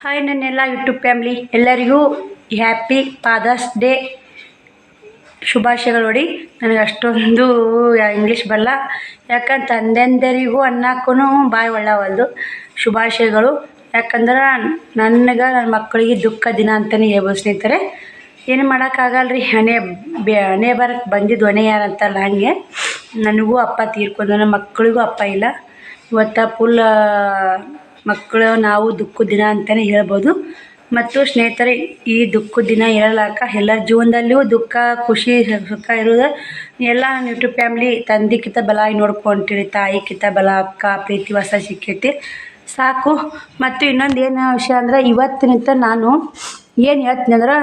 Hi ನನ್ನೆಲ್ಲ YouTube family ಎಲ್ಲರಿಗೂ happy fathers day ಶುಭಾಶಯಗಳು. ನೋಡಿ, ನನಗೆ ಅಷ್ಟೊಂದು ಇಂಗ್ಲೀಷ್ ಬರಲ್ಲ, ಯಾಕಂದ್ರೆ ತಂದೆಂದರಿಗೂ ಅನ್ನಕ್ಕೂ ಬಾಯಿ ಒಳ್ಳವಲ್ದು. ಶುಭಾಶಯಗಳು. ಯಾಕಂದ್ರೆ ನನ್ನ ಮಕ್ಕಳಿಗೆ ದುಃಖ ದಿನ ಅಂತಲೇ ಹೇಳ್ಬೋದು ಸ್ನೇಹಿತರೆ. ಏನು ಮಾಡೋಕ್ಕಾಗಲ್ಲ ರೀ, ಹಣೆ ಬರಕ್ಕೆ ಬಂದಿದ್ದು ಹೊಣೆ ಯಾರಂತಲ್ಲ, ಹಾಗೆ ನನಗೂ ಅಪ್ಪ ತೀರ್ಕೊಂಡು ನನ್ನ ಮಕ್ಕಳಿಗೂ ಅಪ್ಪ ಇಲ್ಲ. ಇವತ್ತು ಫುಲ್ ಮಕ್ಕಳು ನಾವು ದುಃಖದ ದಿನ ಅಂತಲೇ ಹೇಳ್ಬೋದು. ಮತ್ತು ಸ್ನೇಹಿತರೆ, ಈ ದುಃಖದ ದಿನ ಇರಲಾಕ ಎಲ್ಲರ ಜೀವನದಲ್ಲಿಯೂ ದುಃಖ ಖುಷಿ ಸುಖ ಇರೋದು ಎಲ್ಲ ಯೂಟ್ಯೂಬ್ ಫ್ಯಾಮ್ಲಿ ತಂದೆಕಿಂತ ಬಲಾಗಿ ನೋಡ್ಕೊಂತೀರಿ, ತಾಯಿಕಿಂತ ಬಲ ಅಕ್ಕ ಪ್ರೀತಿ ಹೊಸ ಸಿಕ್ಕೈತಿ ಸಾಕು. ಮತ್ತು ಇನ್ನೊಂದು ಏನು ವಿಷಯ ಅಂದರೆ, ಇವತ್ತಿನಿಂದ ನಾನು ಏನು ಹೇಳ್ತೀನಿ ಅಂದ್ರೆ,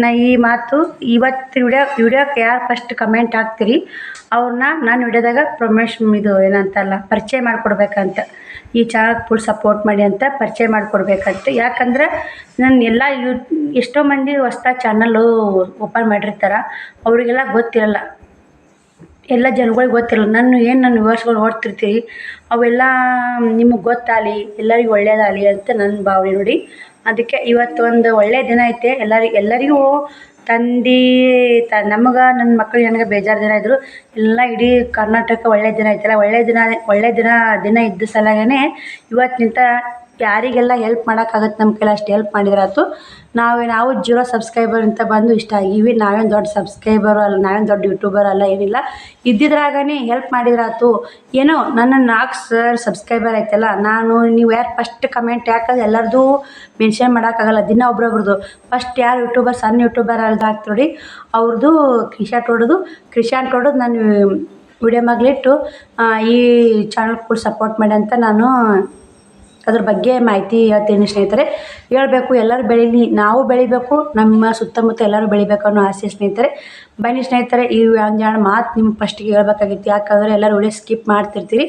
ನಾ ಈ ಮಾತು ಇವತ್ತು ವಿಡಿಯೋಕ್ಕೆ ಯಾರು ಫಸ್ಟ್ ಕಮೆಂಟ್ ಹಾಕ್ತೀರಿ ಅವ್ರನ್ನ ನಾನು ವಿಡಿಯೋದಾಗ ಇದು ಏನಂತಲ್ಲ ಪರಿಚಯ ಮಾಡಿಕೊಡ್ಬೇಕಂತ, ಈ ಚಾನಲ್ಗೆ ಫುಲ್ ಸಪೋರ್ಟ್ ಮಾಡಿ ಅಂತ ಪರಿಚಯ ಮಾಡಿಕೊಡ್ಬೇಕಂತ. ಯಾಕಂದ್ರೆ ನಾನು ಎಲ್ಲ ಎಷ್ಟೋ ಮಂದಿ ಹೊಸ್ದಾಗಿ ಚಾನಲ್ಲು ಓಪನ್ ಮಾಡಿರ್ತಾರೆ, ಅವರಿಗೆಲ್ಲ ಗೊತ್ತಿರಲ್ಲ, ಎಲ್ಲ ಜನಗಳಿಗೆ ಗೊತ್ತಿರಲ್ಲ. ನನ್ನ ವ್ಯೂವರ್ಸ್ಗಳು ನೋಡ್ತಿರ್ತೀವಿ, ಅವೆಲ್ಲ ನಿಮಗೆ ಗೊತ್ತಾಗಲಿ, ಎಲ್ಲರಿಗೂ ಒಳ್ಳೇದಾಗಲಿ ಅಂತ ನನ್ನ ಭಾವನೆ ನೋಡಿ. ಅದಕ್ಕೆ ಇವತ್ತು ಒಂದು ಒಳ್ಳೆಯ ದಿನ ಐತೆ. ಎಲ್ಲರಿಗೂ ನಮಗೆ ನನ್ನ ಮಕ್ಕಳು ನನಗೆ ಬೇಜಾರು ದಿನ ಇದ್ದರು, ಎಲ್ಲ ಇಡೀ ಕರ್ನಾಟಕ ಒಳ್ಳೆಯ ದಿನ ಐತಲ್ಲ, ಒಳ್ಳೆಯ ದಿನ ಇದ್ದ ಸಲಗೇ ಇವತ್ತಿನಿಂದ ಯಾರಿಗೆಲ್ಲ ಹೆಲ್ಪ್ ಮಾಡೋಕ್ಕಾಗತ್ತೆ ನಮ್ಮ ಕೈಲಿ ಅಷ್ಟು ಹೆಲ್ಪ್ ಮಾಡಿದ್ರಾಯ್ತು. ನಾವು 0 ಸಬ್ಸ್ಕ್ರೈಬರ್ ಅಂತ ಬಂದು ಇಷ್ಟ ಆಗೀವಿ. ನಾವೇನು ದೊಡ್ಡ ಸಬ್ಸ್ಕ್ರೈಬರು ಅಲ್ಲ, ನಾವೇನು ದೊಡ್ಡ ಯೂಟ್ಯೂಬರ್ ಅಲ್ಲ, ಏನಿಲ್ಲ. ಇದ್ದಿದ್ರಾಗೇ ಹೆಲ್ಪ್ ಮಾಡಿದ್ರಾಯ್ತು. ಏನೋ ನನ್ನ 4 ಸಬ್ಸ್ಕ್ರೈಬರ್ ಐತಲ್ಲ, ನೀವು ಯಾರು ಫಸ್ಟ್ ಕಮೆಂಟ್ ಯಾಕಂದ್ರೆ ಎಲ್ಲರದು ಮೆನ್ಷನ್ ಮಾಡೋಕ್ಕಾಗಲ್ಲ, ದಿನ ಒಬ್ರೊಬ್ರದ್ದು. ಫಸ್ಟ್ ಯಾರು ಯೂಟ್ಯೂಬರ್ ಸಣ್ಣ ಯೂಟ್ಯೂಬರ್ ಅಲ್ಲಿ ಹಾಕ್ತಿ ನೋಡಿ, ಅವ್ರದ್ದು ಕ್ರಿಶಾಂಟ್ ಹೊಡೋದು ನಾನು ವಿಡಿಯೋ ಮಗ್ಲಿಟ್ಟು ಈ ಚಾನಲ್ ಫುಲ್ ಸಪೋರ್ಟ್ ಮಾಡಿ ಅಂತ ನಾನು ಅದ್ರ ಬಗ್ಗೆ ಮಾಹಿತಿ ಹೇಳ್ತೀನಿ ಸ್ನೇಹಿತರೆ. ಹೇಳಬೇಕು, ಎಲ್ಲರೂ ಬೆಳೀಲಿ, ನಾವು ಬೆಳಿಬೇಕು, ನಮ್ಮ ಸುತ್ತಮುತ್ತ ಎಲ್ಲರೂ ಬೆಳಿಬೇಕು ಅನ್ನೋ ಆಸೆ ಸ್ನೇಹಿತರೆ. ಬನ್ನಿ ಸ್ನೇಹಿತರೆ, ಈ ಒಂದೆರಡು ಮಾತು ನಿಮ್ಗೆ ಫಸ್ಟಿಗೆ ಹೇಳ್ಬೇಕಾಗಿತ್ತು. ಯಾಕಂದರೆ ಎಲ್ಲರೂ ವಿಡಿಯೋ ಸ್ಕಿಪ್ ಮಾಡ್ತಿರ್ತೀವಿ,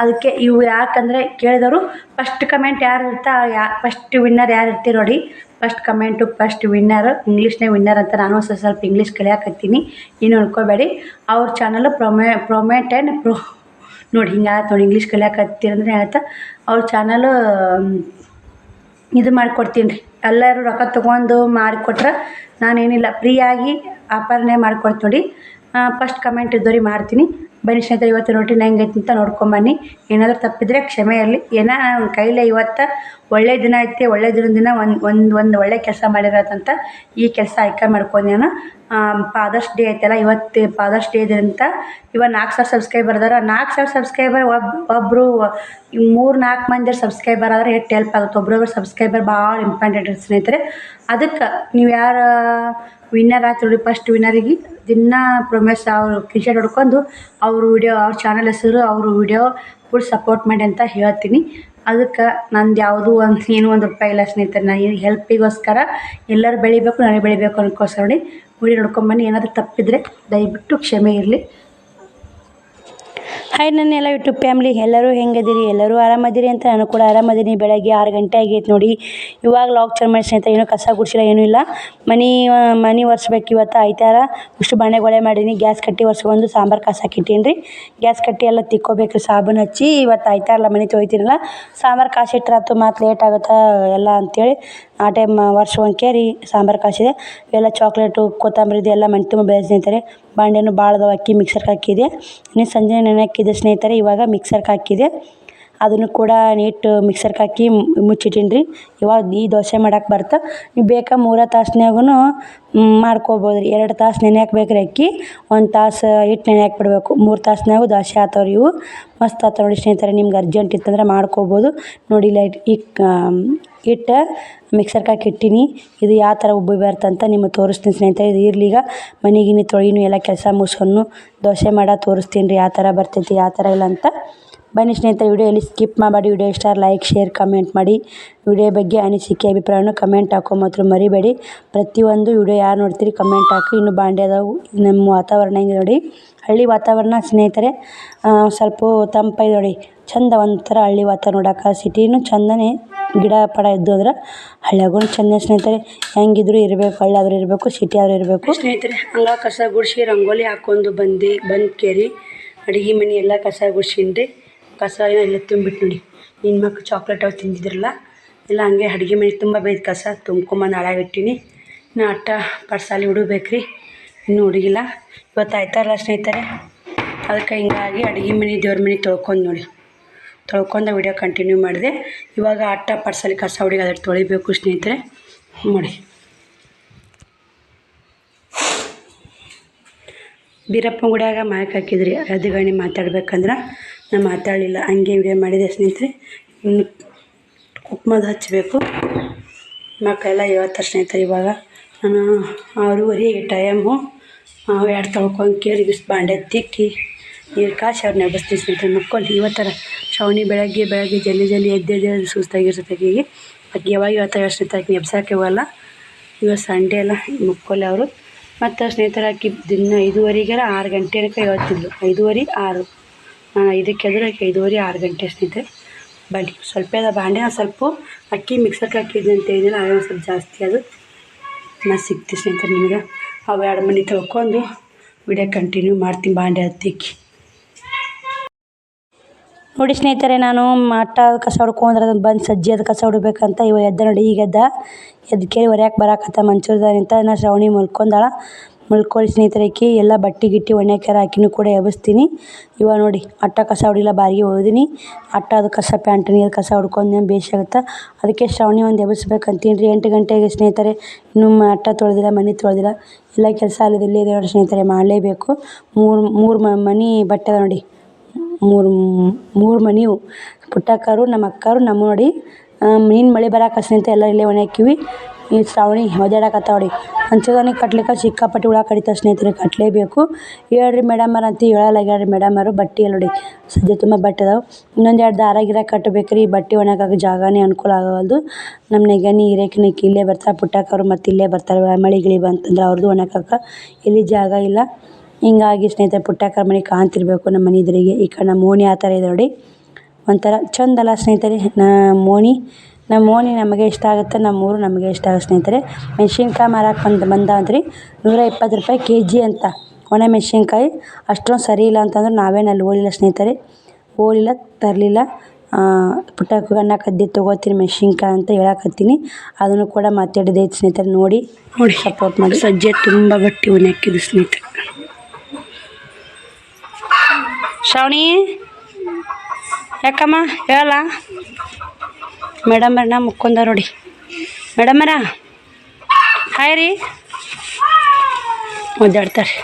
ಅದಕ್ಕೆ ಇವು ಯಾಕಂದರೆ ಕೇಳಿದವರು ಫಸ್ಟ್ ಕಮೆಂಟ್ ಯಾರು ಇರ್ತಾ ಫಸ್ಟ್ ವಿನ್ನರ್ ಯಾರು ಇರ್ತೀರಿ ನೋಡಿ, ಫಸ್ಟ್ ಕಮೆಂಟು ಫಸ್ಟ್ ವಿನ್ನರ್, ಇಂಗ್ಲೀಷ್ನೇ ವಿನ್ನರ್ ಅಂತ. ನಾನು ಸ್ವಲ್ಪ ಇಂಗ್ಲೀಷ್ ಕಲಿಯಾಕತ್ತೀನಿ, ಏನು ಅನ್ಕೋಬೇಡಿ. ಅವ್ರ ಚಾನಲು ಪ್ರೊಮೇಟ್ ಆ್ಯಂಡ್ ನೋಡಿ, ಹಿಂಗೆ ಆಯ್ತು ನೋಡಿ, ಇಂಗ್ಲೀಷ್ ಕಲಿಯಾಕತ್ತೀರಿ ಅಂದರೆ ಆಯ್ತು. ಅವ್ರ ಚಾನಲು ಇದು ಮಾಡಿಕೊಡ್ತೀನಿ ರೀ, ಎಲ್ಲರೂ ರೊಕ್ಕ ತೊಗೊಂಡು ಮಾಡಿಕೊಟ್ರೆ ನಾನೇನಿಲ್ಲ ಫ್ರೀಯಾಗಿ ಆಫರ್ನೇ ಮಾಡಿಕೊಡ್ತೀನಿ ನೋಡಿ. ಫಸ್ಟ್ ಕಮೆಂಟ್ ಇದ್ದವ್ರಿಗೆ ಮಾಡ್ತೀನಿ. ಬನ್ನಿ ಸ್ನೇಹಿತರೆ, ಇವತ್ತು ರೊಟೀನ್ ಹೆಂಗೈತಿ ಅಂತ ನೋಡ್ಕೊಂಬನ್ನಿ. ಏನಾದರೂ ತಪ್ಪಿದರೆ ಕ್ಷಮೆ ಇರಲಿ. ಏನೋ ನನ್ನ ಕೈಲೇ ಇವತ್ತು ಒಳ್ಳೆಯ ದಿನ ಐತಿ, ಒಳ್ಳೆಯ ದಿನ ಒಂದು ಒಳ್ಳೆಯ ಕೆಲಸ ಮಾಡಿರತ್ತಂತ ಈ ಕೆಲಸ ಆಯ್ಕೆ ಮಾಡ್ಕೊಂಡು ನಾನು. ಫಾದರ್ಸ್ ಡೇ ಐತಲ್ಲ, ಇವತ್ತು ಫಾದರ್ಸ್ ಡೇ ಇದ್ರಂತ ಇವಾಗ 4,000 ಸಬ್ಸ್ಕ್ರೈಬರ್ ಅದಾರ. 4,000 ಸಬ್ಸ್ಕ್ರೈಬರ್ ಒಬ್ಬರು 3-4 ಮಂದಿ ಸಬ್ಸ್ಕ್ರೈಬರ್ ಆದರೆ ಎಷ್ಟು ಹೆಲ್ಪ್ ಆಗುತ್ತೆ. ಒಬ್ರೊಬ್ರು ಸಬ್ಸ್ಕ್ರೈಬರ್ ಭಾಳ ಇಂಪಾರ್ಟೆಂಟ್ ಸ್ನೇಹಿತರೆ. ಅದಕ್ಕೆ ನೀವು ಯಾರು ವಿನ್ನರ್ ಆಯ್ತು ನೋಡಿ, ಫಸ್ಟ್ ವಿನ್ನರಿಗೆ ದಿನ ಪ್ರೊಮೆಸ್ ಅವರು ಕಿಶನ್ ಹೊಡ್ಕೊಂಡು ಅವ್ರ ಚಾನಲ್ ಹೆಸರು, ಅವ್ರ ವಿಡಿಯೋ ಫುಲ್ ಸಪೋರ್ಟ್ ಮಾಡಿ ಅಂತ ಹೇಳ್ತೀನಿ. ಅದಕ್ಕೆ ನಂದು ಯಾವುದೂ ಏನೂ ಒಂದು ರೂಪಾಯಿ ಇಲ್ಲ ಸ್ನೇಹಿತರೆ. ನಾನು ಹೆಲ್ಪಿಗೋಸ್ಕರ ಎಲ್ಲರೂ ಬೆಳಿಬೇಕು, ನಾನು ಬೆಳಿಬೇಕು ಅನ್ಕೋಸ್ಕರ ನೋಡಿ ವಿಡಿಯೋ ನೋಡ್ಕೊಂಬನ್ನಿ. ಏನಾದರೂ ತಪ್ಪಿದರೆ ದಯವಿಟ್ಟು ಕ್ಷಮೆ ಇರಲಿ. ಹಾಯ್ ನನ್ನೆಲ್ಲ ಯೂಟ್ಯೂಬ್ ಫ್ಯಾಮ್ಲಿ, ಎಲ್ಲರೂ ಹೆಂಗದಿರಿ? ಎಲ್ಲರೂ ಆರಾಮದಿರಿ ಅಂತ ನಾನು ಕೂಡ ಆರಾಮದೀನಿ. ಬೆಳಗ್ಗೆ 6 ಗಂಟೆ ಆಗೈತೆ ನೋಡಿ, ಇವಾಗ ಲಾಗ್ ಚಾಲು ಮಾಡಿ ಸ್ನೇಹಿತರೆ. ಏನೂ ಕಸ ಗುಡಿಸಿಲ್ಲ, ಏನೂ ಇಲ್ಲ. ಮನೆ ಒರೆಸ್ಬೇಕು ಇವತ್ತು ಆಯ್ತಾರ. ಇಷ್ಟು ಬಾಣೆಗೊಳೆ ಮಾಡೀನಿ, ಗ್ಯಾಸ್ ಕಟ್ಟಿ ಒರೆಸ್ಕೊಂಡು ಸಾಂಬಾರು ಕಾಸಾಕಿಟ್ಟೀನಿ ರೀ. ಗ್ಯಾಸ್ ಕಟ್ಟಿ ಎಲ್ಲ ತಿಕ್ಕೋಬೇಕು, ಸಾಬೂನು ಹಚ್ಚಿ. ಇವತ್ತು ಆಯ್ತಾರಲ್ಲ, ಮನೆ ತೊಳಿತೀನಲ್ಲ, ಸಾಂಬಾರು ಕಾಸಿಟ್ರಾತು ಮತ್ತು ಲೇಟ್ ಆಗುತ್ತೆ ಎಲ್ಲ ಅಂಥೇಳಿ ಆ ಟೈಮ್ ಒರೆಸ್ಕೊಂಕೇರಿ ಸಾಂಬಾರು ಕಾಸಿದೆ. ಇವೆಲ್ಲ ಚಾಕ್ಲೇಟು ಕೊತ್ತಂಬರಿದು ಎಲ್ಲ ಮನೆ ತುಂಬ ಬೆಳೆದ ಸ್ನೇಹಿತರೆ. ಬಾಂಡೆನೂ ಭಾಳ ಅದಾವ, ಅಕ್ಕಿ ಮಿಕ್ಸರ್ಗೆ ಹಾಕಿದೆ. ಇನ್ನು ಸಂಜೆ ನೆನೆ ಹಾಕಿದೆ ಸ್ನೇಹಿತರೆ, ಇವಾಗ ಮಿಕ್ಸರ್ಗೆ ಹಾಕಿದೆ. ಅದನ್ನು ಕೂಡ ನೀಟ್ ಮಿಕ್ಸರ್ಗೆ ಹಾಕಿ ಮುಚ್ಚಿಟ್ಟೀನಿ ರೀ. ಇವಾಗ ಈ ದೋಸೆ ಮಾಡೋಕೆ ಬರ್ತಾ, ನೀವು ಬೇಕಾ 3 ತಾಸ್ನಾಗೂ ಮಾಡ್ಕೋಬೋದು ರೀ. 2 ತಾಸು ನೆನೆ ಹಾಕ್ಬೇಕ್ರಿ ಅಕ್ಕಿ, 1 ತಾಸು ಹಿಟ್ಟು ನೆನೆ ಹಾಕ್ಬಿಡ್ಬೇಕು. 3 ತಾಸ್ನಾಗೂ ದೋಸೆ ಆತವ್ರಿ ಇವು, ಮಸ್ತ್ ಆತವ ನೋಡಿ ಸ್ನೇಹಿತರೆ. ನಿಮ್ಗೆ ಅರ್ಜೆಂಟ್ ಇತ್ತಂದ್ರೆ ಮಾಡ್ಕೋಬೋದು ನೋಡಿ. ಹಿಟ್ಟು ಮಿಕ್ಸರ್ಗೆ ಹಾಕಿ ಇಟ್ಟೀನಿ. ಇದು ಯಾವ ಥರ ಉಬ್ಬಿ ಬರ್ತಂತ ನಿಮಗೆ ತೋರಿಸ್ತೀನಿ ಸ್ನೇಹಿತರೆ. ಇದು ಇರ್ಲಿಗ ಮನೆಗಿನಿ ತೊಳಿನು ಎಲ್ಲ ಕೆಲಸ ಮುಗಿಸ್ಕೊಂಡು ದೋಸೆ ಮಾಡೋದು ತೋರಿಸ್ತೀನಿ ರೀ, ಯಾವ ಥರ ಬರ್ತೈತಿ ಯಾವ ಥರ ಇಲ್ಲ ಅಂತ. ಬನ್ನಿ ಸ್ನೇಹಿತರೆ, ವಿಡಿಯೋ ಎಲ್ಲಿ ಸ್ಕಿಪ್ ಮಾಡಬೇಡಿ. ವಿಡಿಯೋ ಇಷ್ಟ ಲೈಕ್ ಶೇರ್ ಕಮೆಂಟ್ ಮಾಡಿ. ವಿಡಿಯೋ ಬಗ್ಗೆ ಅನಿಸಿಕೆ ಅಭಿಪ್ರಾಯವನ್ನು ಕಮೆಂಟ್ ಹಾಕೋ ಮಾತ್ರ ಮರಿಬೇಡಿ. ಪ್ರತಿಯೊಂದು ವಿಡಿಯೋ ಯಾರು ನೋಡ್ತೀರಿ ಕಮೆಂಟ್ ಹಾಕಿ. ಇನ್ನು ಬಾಂಡೆ ಅದಾವು. ನಮ್ಮ ವಾತಾವರಣ ಹೆಂಗೆ ನೋಡಿ, ಹಳ್ಳಿ ವಾತಾವರಣ ಸ್ನೇಹಿತರೆ. ಸ್ವಲ್ಪ ತಂಪೈದೆ ನೋಡಿ, ಚಂದ ಒಂಥರ ಹಳ್ಳಿ ವಾತಾವರಣ ನೋಡೋಕೆ. ಸಿಟಿನೂ ಚಂದನೇ, ಗಿಡ ಪಡ ಇದ್ದು ಅಂದ್ರೆ ಹಳ್ಳಿಯಾಗೂ ಚಂದ ಸ್ನೇಹಿತರೆ. ಹೆಂಗಿದ್ರು ಇರಬೇಕು, ಹಳ್ಳಿಯಾದ್ರೂ ಇರಬೇಕು, ಸಿಟಿ ಆದ್ರೂ ಇರಬೇಕು ಸ್ನೇಹಿತರೆ. ಹಂಗೆ ಕಸ ಗುಡಿಸಿ ರಂಗೋಲಿ ಹಾಕ್ಕೊಂಡು ಬಂದು ಕೇರಿ ಅಡುಗೆ ಮನೆ ಎಲ್ಲ ಕಸ ಗುಡ್ಸೀನಿ ರೀ. ಕಸ ಎಲ್ಲ ತುಂಬಿಟ್ಟು ನೋಡಿ. ನಿಮ್ಮ ಮಕ್ಳು ಚಾಕ್ಲೇಟ್ ಅವು ತಿಂದಿದ್ರಲ್ಲ, ಇಲ್ಲ ಹಂಗೆ ಅಡುಗೆ ಮನೆ ತುಂಬ ಬೇಯ್ದು ಕಸ ತುಂಬ್ಕೊಂಬಂದು ಹಾಳಾಗಿಟ್ಟಿನಿ. ಇನ್ನು ಅಟ್ಟ ಪರ್ಸಾಲಿ ಹುಡುಗ್ಬೇಕು ರೀ, ಇನ್ನೂ ಹುಡುಗಿಲ್ಲ. ಇವತ್ತು ಆಯ್ತಾರಲ್ಲ ಸ್ನೇಹಿತರೆ, ಅದಕ್ಕೆ ಹಿಂಗಾಗಿ ಅಡುಗೆ ಮನೆ ದೇವ್ರ ಮನೆ ತೊಳ್ಕೊಂಡು ವಿಡಿಯೋ ಕಂಟಿನ್ಯೂ ಮಾಡಿದೆ. ಇವಾಗ ಅಟ್ಟ ಪರ್ಸಲಿ ಕಸ ಹುಡುಗಿ ಅದಕ್ಕೆ ತೊಳಿಬೇಕು ಸ್ನೇಹಿತರೆ. ನೋಡಿ ಬೀರಪ್ಪನ ಗುಡಿಯಾಗ ಮಾಯಕ್ ಹಾಕಿದ್ರಿ, ಅದು ಗಣಿ ಮಾತಾಡ್ಬೇಕಂದ್ರೆ ನಾನು ಮಾತಾಡಲಿಲ್ಲ, ಹಂಗೆ ವಿಡಿಯೋ ಮಾಡಿದೆ ಸ್ನೇಹಿತರೆ. ಇನ್ನು ಕುಕ್ಮದ ಹಚ್ಚಬೇಕು, ಮಕ್ಕಳೆಲ್ಲ ಇವತ್ತು ಸ್ನೇಹಿತರೆ. ಇವಾಗ ನಾನು 6:30 ಟೈಮು. ಎರಡು ತೊಳ್ಕೊಂಡು ಕೇಳಿ ಬಾಂಡೆ ತಿಕ್ಕಿ ನೀರು ಕಾಸಿ ಅವ್ರನ್ನ ಎಬ್ಬಿಸ್ತೀನಿ ಸ್ನೇಹಿತರೆ. ಮಕ್ಕಳು ಇವತ್ತರ ಶ್ರಾವಣಿ ಬೆಳಗ್ಗೆ ಜಲ್ದಿ ಎದ್ದು ಸುಸ್ತಾಗಿರ್ತೈತೆ ಆಕೆಗೆ. ಆಕೆ ಯಾವಾಗ ಇವತ್ತು ಸ್ನೇಹಿತರೆ ಆಕೆ ಎಬ್ಸೋಕೆ ಹೋಗಲ್ಲ. ಇವತ್ತು ಸಂಡೇ ಅಲ್ಲ, ಮಕ್ಕಳು ಅವರು. ಮತ್ತು ಸ್ನೇಹಿತರೆ ಆಕೆ ದಿನ 5:30 6 ಗಂಟೆ ತನಕ ಇವತ್ತಿದ್ಲು. 5:30 6 ನಾನು 5ಕ್ಕೆ ಎದ್ರೆ ಆಕೆ 5:30 6 ಗಂಟೆ ಸ್ನೇಹಿತರೆ. ಬನ್ನಿ ಸ್ವಲ್ಪ ಬಾಂಡೆ ಸ್ವಲ್ಪ ಅಕ್ಕಿ ಮಿಕ್ಸರ್ಗೆ ಹಾಕಿದ್ದೆ ಅಂತ ಹೇಳಿದ್ರೆ ಅದೇ ಸ್ವಲ್ಪ ಜಾಸ್ತಿ ಅದು. ನಾನು ಸಿಗ್ತೀನಿ ಸ್ನೇಹಿತರೆ ನಿಮಗೆ. ಅವು 2 ಮನೆ ತೊಳ್ಕೊಂಡು ವಿಡಿಯೋ ಕಂಟಿನ್ಯೂ ಮಾಡ್ತೀನಿ ಬಾಂಡೆ ಹತ್ತಿಕ್ಕಿ. ನೋಡಿ ಸ್ನೇಹಿತರೆ, ನಾನು ಮಟ್ಟ ಕಸ ಹೊಡ್ಕೊಂಡ್ರೆ ಅದನ್ನು ಬಂದು ಸಜ್ಜಿ ಅದು ಕಸ ಹೊಡ್ಬೇಕಂತ ಇವ ಎದ್ದ ನೋಡಿ. ಈಗ ಎದ್ದು ಕೇಳಿ ಹೊರ್ಯಾಕೆ ಬರಾಕತ್ತ ಮಂಚೂರ್ದಾರಿಂತ. ನಾನು ಶ್ರಾವಣಿ ಮಲ್ಕೊಳ್ಳಿ ಸ್ನೇಹಿತರೆ. ಆಕಿ ಎಲ್ಲ ಬಟ್ಟೆ ಗಿಟ್ಟಿ ಒಣ್ಯಾಕ್ಯಾರ, ಆಕಿನೂ ಕೂಡ ಎಬ್ಬಿಸ್ತೀನಿ. ಇವಾಗ ನೋಡಿ ಅಟ್ಟ ಕಸ ಹೊಡಿಲ್ಲ, ಬಾರಿಗೆ ಹೋದಿನಿ ಅಟ್ಟ ಅದು ಕಸ ಪ್ಯಾಂಟ್ ನೀರು ಕಸ ಹೊಡ್ಕೊಂಡು ಬೇಸಾಗುತ್ತೆ. ಅದಕ್ಕೆ ಶ್ರಾವಣಿ ಒಂದು ಎಬ್ಬಿಸ್ಬೇಕಂತೀನಿ ರೀ. 8 ಗಂಟೆಗೆ ಸ್ನೇಹಿತರೆ. ಇನ್ನೂ ಅಟ್ಟ ತೊಳೆದಿಲ್ಲ, ಮನೆ ತೊಳೆದಿಲ್ಲ, ಎಲ್ಲ ಕೆಲಸ ಇಲ್ಲೇ ಇದೆ ನೋಡಿ ಸ್ನೇಹಿತರೆ. ಮಾಡಲೇಬೇಕು. ಮೂರು ಮನೆ ಬಟ್ಟೆ ಅದ ನೋಡಿ, ಮೂರು ಮನೆಯು ಪುಟ್ಟಕ್ಕರು ನಮ್ಮ ಅಕ್ಕರು ನಮ್ಮ ನೋಡಿ. ಮೀನು ಮಳೆ ಬರಾಕ ಸ್ನೇಹಿತರೆ ಎಲ್ಲ ಇಲ್ಲೇ ಒಣಾಕಿವಿ. ಈ ಶ್ರಾವಣಿ ಒದ್ದಾಡಕತ್ತ ನೋಡಿ. ಮಂಚೂರನಿಗೆ ಕಟ್ಲಿಕ್ಕೆ ಸಿಕ್ಕಾಪಟ್ಟಿ ಹುಳ ಕಡಿತಾವೆ ಸ್ನೇಹಿತರೆ, ಕಟ್ಟಲೇಬೇಕು. ಹೇಳ್ರಿ ಮೇಡಮರು ಅಂತ ಹೇಳಲ್ಲ, ಹೇಳ್ರಿ ಮೇಡಮರು. ಬಟ್ಟೆ ಎಲ್ಲ ನೋಡಿ ಸದ್ಯ ತುಂಬ ಬಟ್ಟೆ ಅದಾವೆ. ಇನ್ನೊಂದು 2 ದಾರ ಗಿರ ಕಟ್ಟಬೇಕು ರೀ. ಬಟ್ಟೆ ಒಣಗಾಕ ಜಾಗನೇ ಅನುಕೂಲ ಆಗವಲ್ದು. ನಮ್ಮ ನೆಗನಿ ಹಿರೇಕಿನಕ್ಕೆ ಇಲ್ಲೇ ಬರ್ತಾರೆ, ಪುಟ್ಟಕ್ಕರು ಮತ್ತು ಇಲ್ಲೇ ಬರ್ತಾರೆ. ಮಳೆ ಗಿಳಿ ಬಂತಂದ್ರೆ ಅವ್ರದ್ದು ಒಣಗಾಕ ಇಲ್ಲಿ ಜಾಗ ಇಲ್ಲ. ಹಿಂಗಾಗಿ ಸ್ನೇಹಿತರೆ ಪುಟ್ಟಕ್ಕರ ಮನೆ ಕಾಣ್ತಿರ್ಬೇಕು ನಮ್ಮ ಮನೆ ಎದುರಿಗೆ. ಈ ಕಡೆ ನಮ್ಮ ಓಣಿ ಆ ಥರ ಇದೆ ನೋಡಿ, ಒಂಥರ ಚಂದ ಅಲ್ಲ ಸ್ನೇಹಿತರೆ. ನಮ್ಮ ಓಣಿ ನಮಗೆ ಇಷ್ಟ ಆಗುತ್ತೆ, ನಮ್ಮೂರು ನಮಗೆ ಇಷ್ಟ ಆಗುತ್ತೆ ಸ್ನೇಹಿತರೆ. ಮೆಣಸಿನ್ಕಾಯಿ ಮಾರಕ್ಕೆ ಬಂದಾದ್ರಿ 120 ರೂಪಾಯಿ kg ಅಂತ. ಒಣ ಮೆಣಸಿನ್ಕಾಯಿ ಅಷ್ಟೊಂದು ಸರಿ ಇಲ್ಲ ಅಂತಂದ್ರೆ ನಾವೇನು ಅಲ್ಲಿ ಹೋಗಲಿಲ್ಲ ಸ್ನೇಹಿತರೆ, ತರಲಿಲ್ಲ. ಪುಟ್ಟಕ್ಕಗೆ ಅನ್ನಕದ್ದೆ ತೊಗೋತೀನಿ ಮೆಣಸಿನ್ಕಾಯಿ ಅಂತ ಹೇಳಕತ್ತೀನಿ. ಅದನ್ನು ಕೂಡ ಮಾತಾಡಿದೈತೆ ಸ್ನೇಹಿತರೆ. ನೋಡಿ ಸಪೋರ್ಟ್ ಮಾಡಿ. ಸಜ್ಜೆ ತುಂಬ ಬಟ್ಟೆ ಒಣಾಕಿದ್ದು ಸ್ನೇಹಿತರೆ. ಶ್ರಾವಣಿ ಯಾಕಮ್ಮ ಹೇಳಲ್ಲ? ಮೇಡಮರನ್ನ ಮುಕ್ಕೊಂಡ ನೋಡಿ. ಮೇಡಮರ ಹಾಯ್ ರೀ. ಒದ್ದಾಡ್ತಾರೆ.